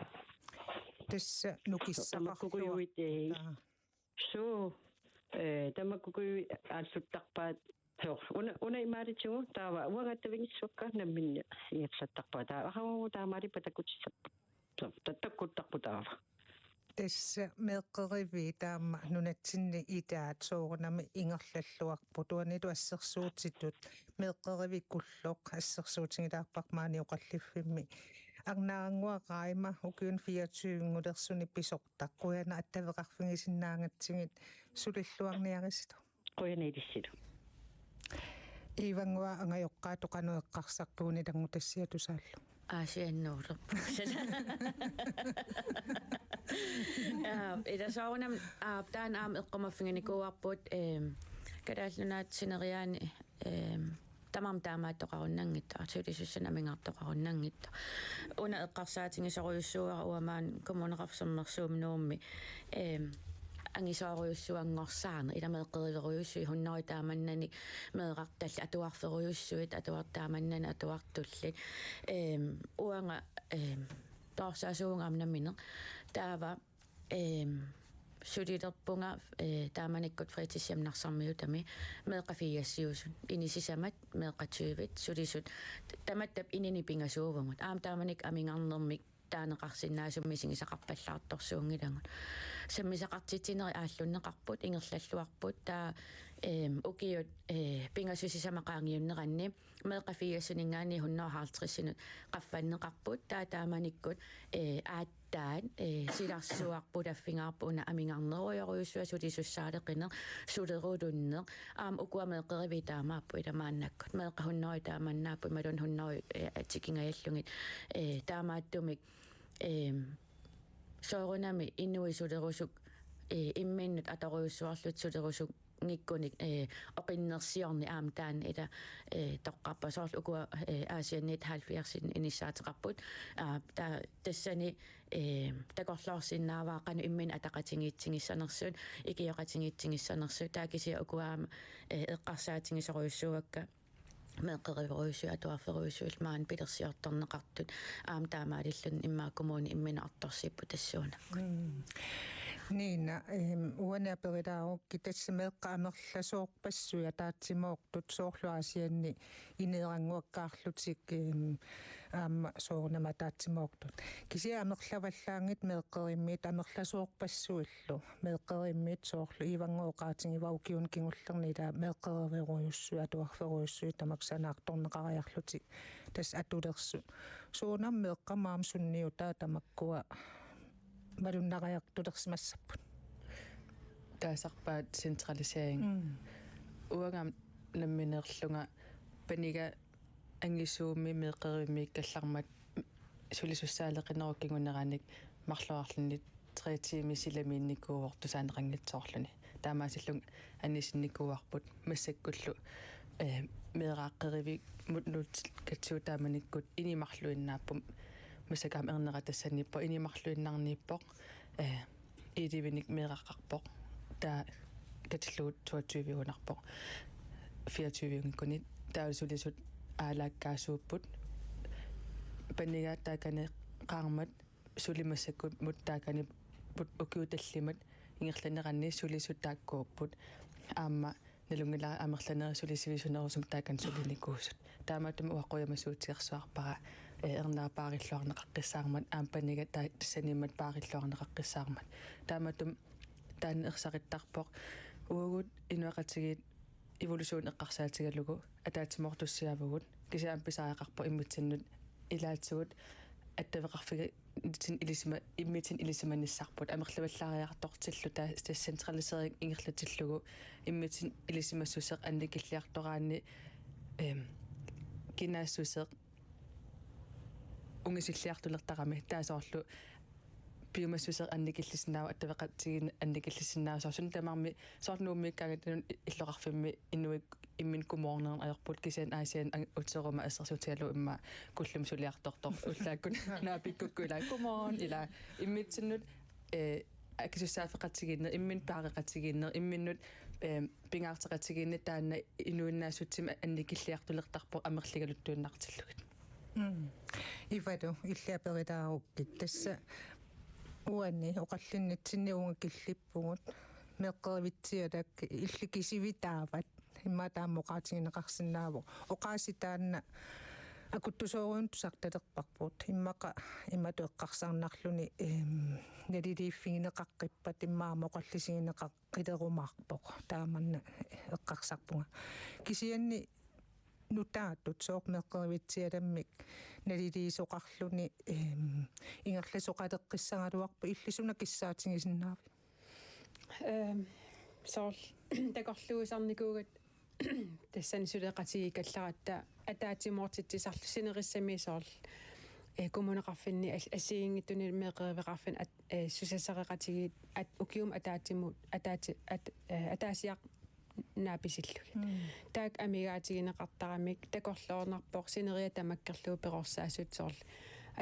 tassa nukissaqarluit suu tamakkuy aalsuttarpaat una imaalitsugu taava uangattavingissuakka namminni ingersattarpaa taa aqamu taamaali patakutissappu tattakuttarpu taava tassa meeqqerivi taamma nunatsinni itaat soorunami ingerlalluarpu tuanilu assersuutitut meeqqerivi kulloq assersuutingilaarparmaani oqallifimmi arnaaranguaqaima ukiun 24 pisortaqquana attaveqarfingisinnaangatsingit sulilluarniarisitu qoyanilissilu ivangua angajoqqaatu qanu eqqarsartuuni tangutassiatusaallu aasiannuulerpu ida soorunam taan aam eqqomaffinginikuarput kadaallunaat sineriaani тамам таамааттоқаруnnangittu артулисуссана амингаартоқаруnnangittu уна эққарсаатингисоруйуссуара уамаан коммунеқарсэрмерсуумнуумми ангисоруйуссуангорсаарне иламеэққериверуйуссуи хуннери тааманнани меэқарталли атуарферуйуссуит атуартааманнани атуартулли уанга таорсаасуунгаамнаммине таава сулилерпунга тааманиккут фритисиамнарсармиутами меэқафиассиусун инисисамат меэқатсуивит сулисут таматтап инини пингасуувгут тааманик амингарнермик таанеқарсинаасумми сигисақарпаллаарторсуунгилагут саммисақартитинери ааллуннеқарпут ингерллаллуарпут таа укиут пингасусисамақаангиуннеранни меэқафиассунингаани 150 qaffannеқарпут таа тааманиккут ааттаат силарсуарпут аффингаарпуна амингарнеруйоруйуссуа сулисуссаалеқинер сулерулунне укуамеэқериви таамааппу иламааннаккут меэқахуннери тааманнааппу малун хуннери атикингаяллугит таамааттумик соорунами иннуи сулерусук имминнут аторуйуссуарлут сулерусук ngikkunik oqinnersiorni aamtaan ila toqqarpasoorlu ukua aasiannit 70 inissaateqarput ta tassani takorlaorsinnaavaaqanu immin ataqatingiitsingissanersuut ikioqatingiitsingissanersuut taakisia ukuaama eqqarsaatingisoruissuakka meeqqeriveruissu atuarferuissuul maan pilersiortorneqartut aam taamaalillun immaakumuuni immina artorsippu tassuuna Niina uana peridaaru kittassameeqqaamerlasooqpassuya taatsimooqtut soorluasianni ineeranguakkaarlutik aamma soornama taatsimooqtut kisia amerlavallaangit meeqqerimmiit amerlasooqpassuillu meeqqerimmiit soorlu ivanguoqaatingivau kiun kingullerniila meeqqeriveruyussu atuarferuyussu tamaksanaartorneqariarlutik tas atulersu soonam meeqqamaam sunniutaa tamakkua малуннақаяртулерсимассаппут таасарпаат централисering уангам намминерлунга панига ангисуумми меэқеримми каллармат сулисуссаалеқинеруккингунераник марлуарлуннит 3 тими силамиинникууортусаанеқангитсоорлуни таамаасиллун аннисинникууарпут массаккуллу меэрааққериви мутнут катсуутааманиккут инимарлуиннааппум масакаам эрнера тассанниппо инимарлуиннарниппоқ идивиник меэрааққарпоқ таа катиллуут 22-вигунарпоқ 24-вигункуни таусулисут аалааккаасууппут панига таакане қаармат сулимассаккут мут таакани пут укиуталлимат ингерланеранни сулисут тааккууппут аама налунгила амерланери сулисивисунерусум таакан сулиникуусут таамаатум уаққуямасуутиерсуарпара эрнаарпаариллуарнеқаққиссаармат аампанига тассанимат паариллуарнеқаққиссаармат тааматум таан ерсариттарпоқ уагут инуақатигит эволюцион эққарсаатигалугу атаатимортуссиавагут кисаам писаақарпо иммитсиннут илаатсугут аттавеқарфига иммитин илисиманиссарпут амерлаваллаариартортиллу таа централисеринг ингерлатиллугу иммитин илисимассусеқ анникиллиартораани кинаассусеқ унгисиллиартулертарами таасоорлу пиумассусеқ анникиллисиннаава аттавеқатсигин анникиллисиннаасорсун тамарми соорнууммиккаагатун иллоқарфимми иннуик иммин кумоорнерн аерпут кисиан аасиан утсерума ассерсутигалу имма куллум сулиарторtor уллааккун наапиккуккула кумоон ила иммитсиннут акисуссаафеқатсигиннер иммин паареқатсигиннер имминнут пингаартеқатсигинни таанна инуиннаасутсима анникиллиартулертарпо амерлигалуттууннартиллугит иваду иллиаперитааруккит тасса уанни оқаллиннитсинниунга киллиппугут меққеривитсиалак илликисивитаават имматааммоқаатигинеқарсинааву оқааситаанна акуттусооруун тусарталерпарпут иммақа иммату эққарсаарнарлуни налилииффигинеқаққиппат иммаама оқаллисигинеқаққилерумаарпоқ тааманна эққарсарпунга кисианни нутааттут соорнеққеривитсиаламмик налилиисоқарлуни ингерласоқалеққиссагалуарпу иллисуна киссаатингисиннаави соор такорлуусарникуугат тассани сулеқатиги калларатта атаатимоортитсарлу синериссами соор коммунеқарфинни ассигингиттуни меқеривеқарфин сусассареқатиги укиум атаатимут атаасиақ naapisilugi taak amigaatigineqartaramik takorloornarpoq sineria tamakkerluu peqorsaasut soorl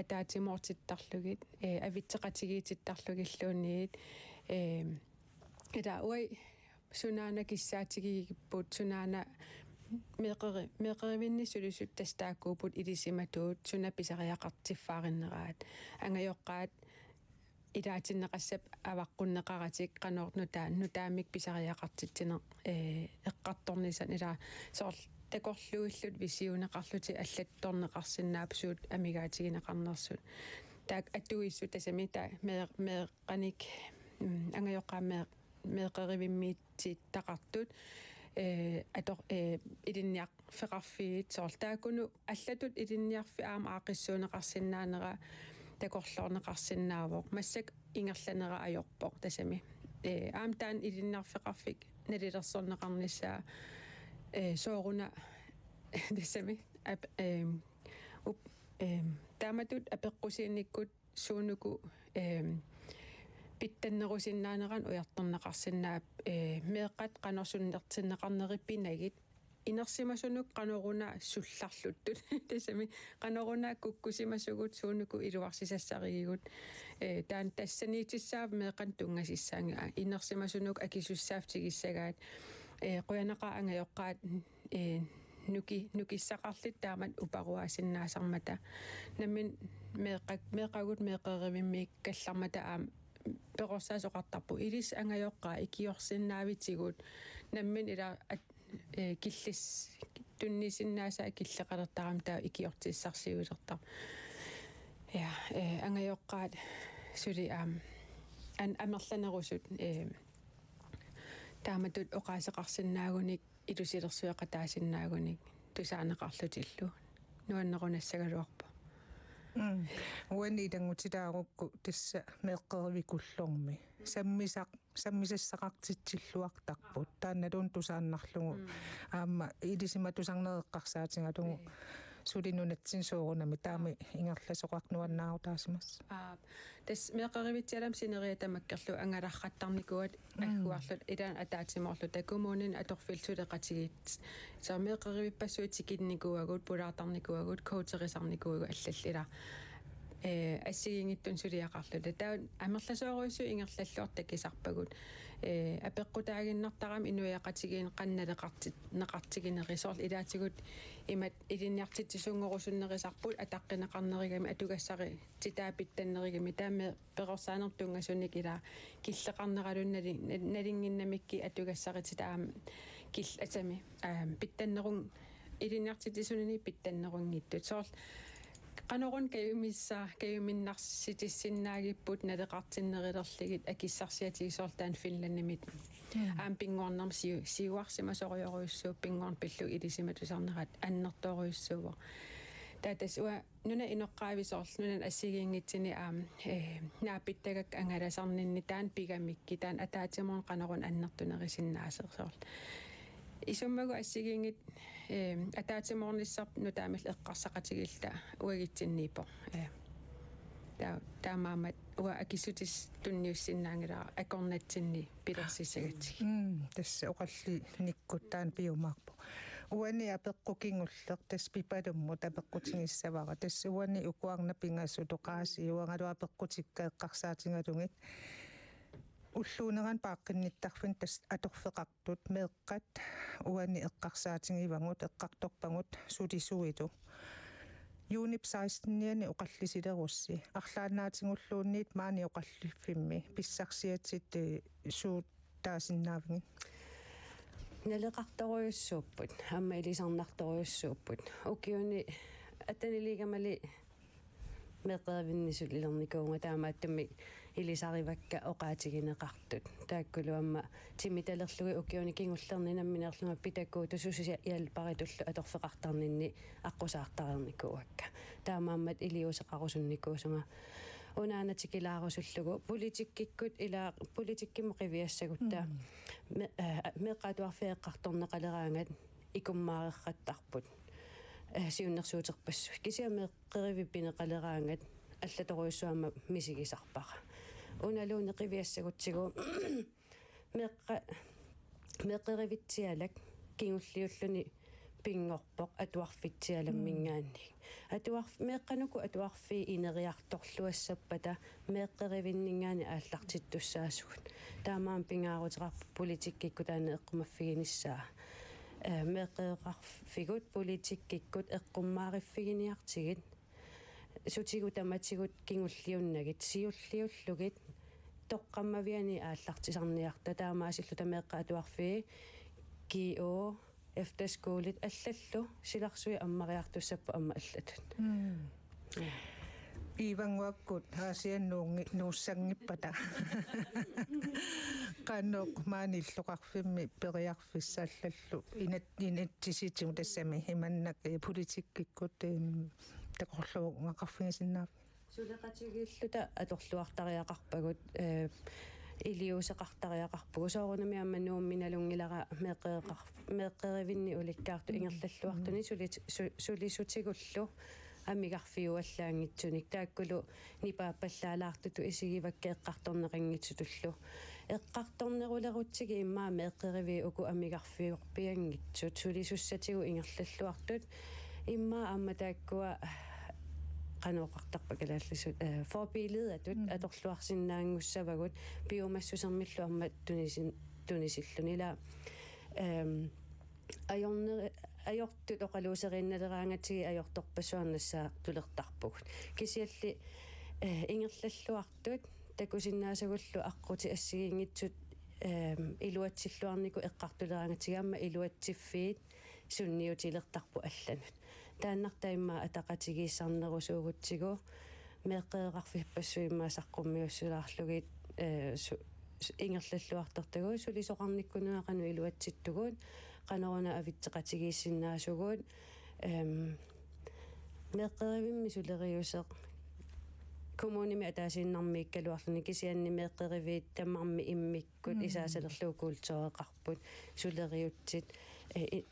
ataatimoortittarlugit avitseqatigiitittarlugilluunniit ila uai sunaana kissaatigigippuut sunaana meqerivinni sulusut tastaakkuuput ilisimatuut suna pisariaqartiffaarineraat angajoqqaat илаатиннеқассап аваққуннеқаратик нутаамик писариақартитсине эққарторнисан ила соор такорлуиллут висиунеқарлути аллатторнеқарсинаапсуут амигаатигинеқарнерсут таак аттуиссу тасами таа меэққаник ангайоққаа меэқеривиммиитсит тақартут атор илинниақ феқарфиит соор таакуну аллатут илинниарфи аама аақиссуунеқарсинаанера такорлоорнеқарсинаавоқ массак ингерланера ajorpoq тасами аам таан илиннарфеқарфик налилерсорнеқарниссаа сооруна тасами тааматут апеққусиинниккут суунуку питтаннерусиннаанеран уярторнеқарсинаап меэққат қанорсуннертиннеқарнериппинагит инерсимасунук каноруна сулларлуттут тасами каноруна куккусимасугут суунуку илуарсисассаригигут таан тассаниитиссаав меэқан тунгасиссаанга инерсимасунук акисуссаафтигиссагаат қуянақа ангайоққаат нукиссақарлит таамат упаруаасиннаасармата наммин меэқагут меэқеривиммик каллармата аам перорсаасоқартарпу илис ангайоққаа икиорсиннаавитигут наммин ила киллис туннисиннаасаа киллеқалертарам таа икиортиссарсиулертар я ангайоққаат сули амерланерусут тааматут оқаасеқарсинаагуник илусилерсуақатаасинаагуник тусаанеқарлутиллу нуаннерунассагалуарпа уани тангутилаарукку тасса меэққеривикуллорми саммисассақартитсиллуартарпут таанналуун тусааннарлугу аама илисима тусарнеэққарсаатингалугу сулинунатсин соорунами таами ингерласоқарнуаннаару таасимас тас меэқеривитсиалам синериа тамаккерлу ангаларраттарникуат аггуарлут илаан атаатимоорлу такумуунин аторфилсулеқатигиит саа меэқеривиппассуутикинникуагут пулаартарникуагут коутерисарникуагу аллаллила ассигингиттун сулиақарлута таа амерласооруйссу ингерлаллуарта кисарпагут апеққутаагиннартарам инуяқатигиин қанналеқартит неқартигинерисоор илаатигут имат илинниартитсисунгорусуннерисарпут атаққинеқарнеригами атугассари титаапиттаннеригами тааме перорсаанертунгасуник ила киллеқарнералуннали налингиннамикки атугассарити таам килл атами питтаннерун илинниартитсисунини питтаннерунгиттут соор qanорун каюминнарситиссиннаагиппут налеқартиннерилерлигит акиссарсиатигисоортаан финланнимит аам пингуарнерм сиуарсимасориоруйуссуу пингуарн пиллу илисиматусарнерат аннерторуйуссууа таатас уа нуна инеққаависоорлу нунан ассигиингитсини аам наапиттагак ангаласарнинни таан пигамикки таан атаатимоон qanорун аннертунерисиннаасерсоорлу исуммагу ассигиингит атаатимоорниссар нутаамил эққарсақатигилла уагитсинниипо таамаамат уа акисутис тунниуссиннаангила акорнатсинни пилерсиссагатсиг тасса оқалли никкуттаан пиумаарпо уани апеққукингуллер тас пипалумму tapеққутингиссавара тасса уани укуарна пингассу тоқааси уангалу апеққутиккаэққарсаатингалугит уллуунеран пааққинниттарфин тас аторфеқартут меэққат уани эққарсаатингивангут эққарторпангут сулисуилу юнип 16-ниани оқаллисилерусси арлаанаатингуллуунниит маани оқаллиффимми писсарсиатсит суут таасиннаавгин налеқарторуйуссууппут аама илисарнарторуйуссууппут укиуни атанилигамали меқеривиннисулилерникуунга таамааттами илисаривакка оқаатигинеқартут тааккулуамма тимиталерлуги укиуни кингуллерни намминерлуга питаккуу тусусиа иалпаритуллу аторфеқартарнинни аққусаартарерникууакка таамааммат илиусеқарусунникуусунга унаанатикилаарусуллугу политиккиккут ила политиккимо қивиассагутта меққатуарфеэққарторнеқалераангат икуммаарерраттарпут сиуннерсуутерпассу кисиамеққеривиппинеқалераангат аллаторуйуссуама мисигисарпара уналууни қивиассагутсигу меққа meqerivitialak kingulliulluni pingorpoq atuarfitsialammingaanni meeqqanuku atuarfi ineriartorluassapata meeqqerivinningaani aallartittussaasugut taamaan pingaaruteqarpu politikkikku taana eqqumaffiginissaa meeqqeeqarfigut politikkikut eqqummaariffiginiartigit sutigu tamatigut kingulliunnagit siulliullugit toqqammaviani aallartisarniarta taamaasillu tameeqqa atuarfi kio efterskoolit allallu silarsui ammariartussappa amma allatut Ivanguakkut haasiannuungi nuussangippata qannoq maanilluqarfimmi periarfissaallallu inatsisitimu tassami himannak politikkikkut taqorluungaqarfigisinnaap suleqatigilluta atorluartariaqarpagut iliuseqartariaqarpugu soorunami ammanuumminalungilara meeqqerivinni ulikkaartu ingerlalluartuni sulisutigullu аммигарфиуаллаангитсуник тааккулу нипааппаллаалаартуту исигивакка эққарторнеқангитсутуллу эққарторнерулерутсиги иммаа меэққериви уку аммигарфиорпиангитсут сулисуссатигу ингерллуартут иммаа амма тааккуа qanoqartarpakalaallusut forbilledet atorluarsinnaangussavagут biomassusermillu ammat tunisillunila ajortut oqaluuserinnaleraangatigi ajortorpassuarnassaa tulertarpugut kisialli ingerlalluartut takusinnaasagullu aqqruti assigiingitsut iluatsilluarniku eqqartuleraangatigi amma iluatsiffiit sunniutilertarpu allanut тааннартаимма атақатигииссарнерусуугутсигу меэққеэқарфиппассуиммаа саққуммиуссулаарлугит ингерллуартартагу сулисоқарниккунуақану илуатситтугуут qanорuna avitteqatigiissinnaasuguut meeqqerivimmi suleriuseq kommunimi ataasinnarmiikkaluarluni kisianni meeqqeriviit tammarmi immikkut isaasalerluukuultereqarput suleriutsit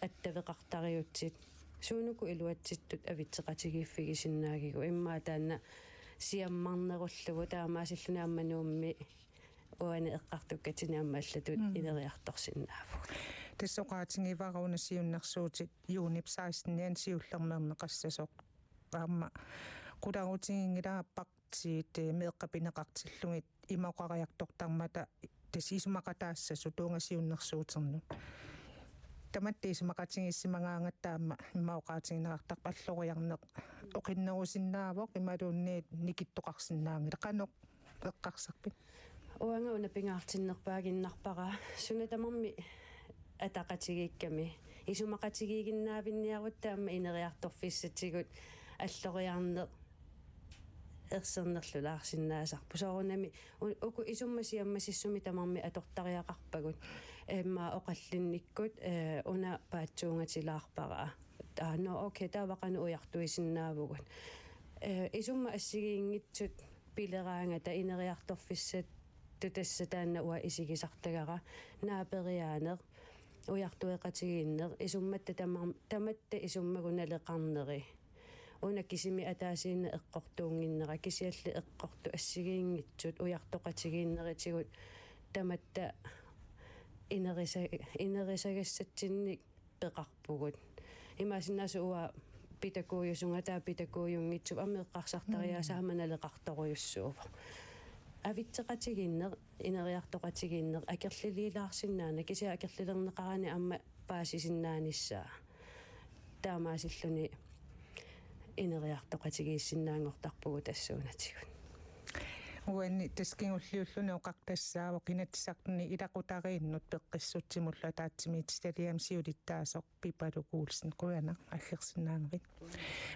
attaveqartariutsit suunuku iluatsittut avitteqatigiiffigissinnaagigu immaa taanna siammarnerullugu taamaasilluni ammanuummi uani eqqartukkatini ammaаллатут ineriartorsinnaavuq тассоqaатингиваруна сиуннэрсуутит юунip 16 сиуллермернеқассасоқ аама qulaarutigiнгилааппартиит меэққапинеқартиллугит имаоқариартортармата тасисумақатаассасу туунгасиуннэрсуутернут таматтиисумақатигиссимагаангаттаама имаоқаатигинеқартарпаллориарнеқ оқиннерусиннаавоқ ималуунниит никиттоқарсинаангила қаноқ эққарсарпит уанга унапингаартиннерпаагиннарпара сунатамарми атақатигикками исумақатигигиннаавинниарут инериарторфиссатигут аллориарне ерсернерлулаарсиннаасарпу соорунами уку исуммасиаммасиссуми тамарми атортариақарпагут эмма оқаллинниккут уна паатсуунгатилаарпара но окей тавақану уяртуисиннаавгут исумма ассигиингитсут пилераангата инериарторфиссат тутассатаанна уа исигисартагара наапериаанеқ уяртуеқатигииннеқ исумматта таматта исуммагуналеқарнери уна кисими атаасиинна эққортуунгиннера кисиалли эққорту ассигиингитсут уяртоқатигииннеритигут таматта инерисагассатсинник пеқарпугут имаасиннаасу уа питакууйусунга таа питакууйунгитсуп амеққарсартариасааманалеқарторуйуссуува авитсеқатигииннер инериартоқатигииннер акерлилиилаарсиннаана кися акерлилернеқарани амма паасисиннааниссаа таамаасиллуни инериартоқатигииссиннаангортарпугу тассуунатигут уанни таскингуллиуллуни оқартассаава кинатсисартни илақутарииннут пеққиссутсимулла таатсимит стадиам сиулиттаасоқ пипалукуулсин қуяна аллерсинаангавит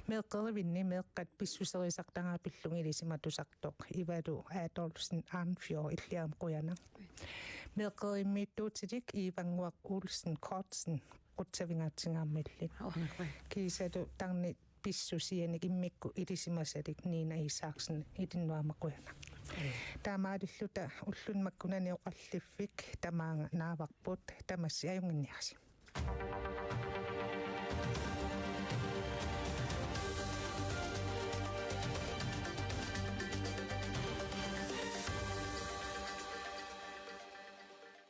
меэққеривинни меэққат писсусерисартангаа пиллунгилисиматусартоқ ивалу Adolfsen Arnfjord иллиам қуяна меэққериммиттуутилик ивангуақ Olsen Kortsen qutsavingaatsingaammalli kiisatu tarni pissusianik immikku ilisimasalik Niina Isaaksen itinnuamaquana taamaalilluta ullunmakkunani oqalliffik tamaanga naavarput tamassi ajunginniarsi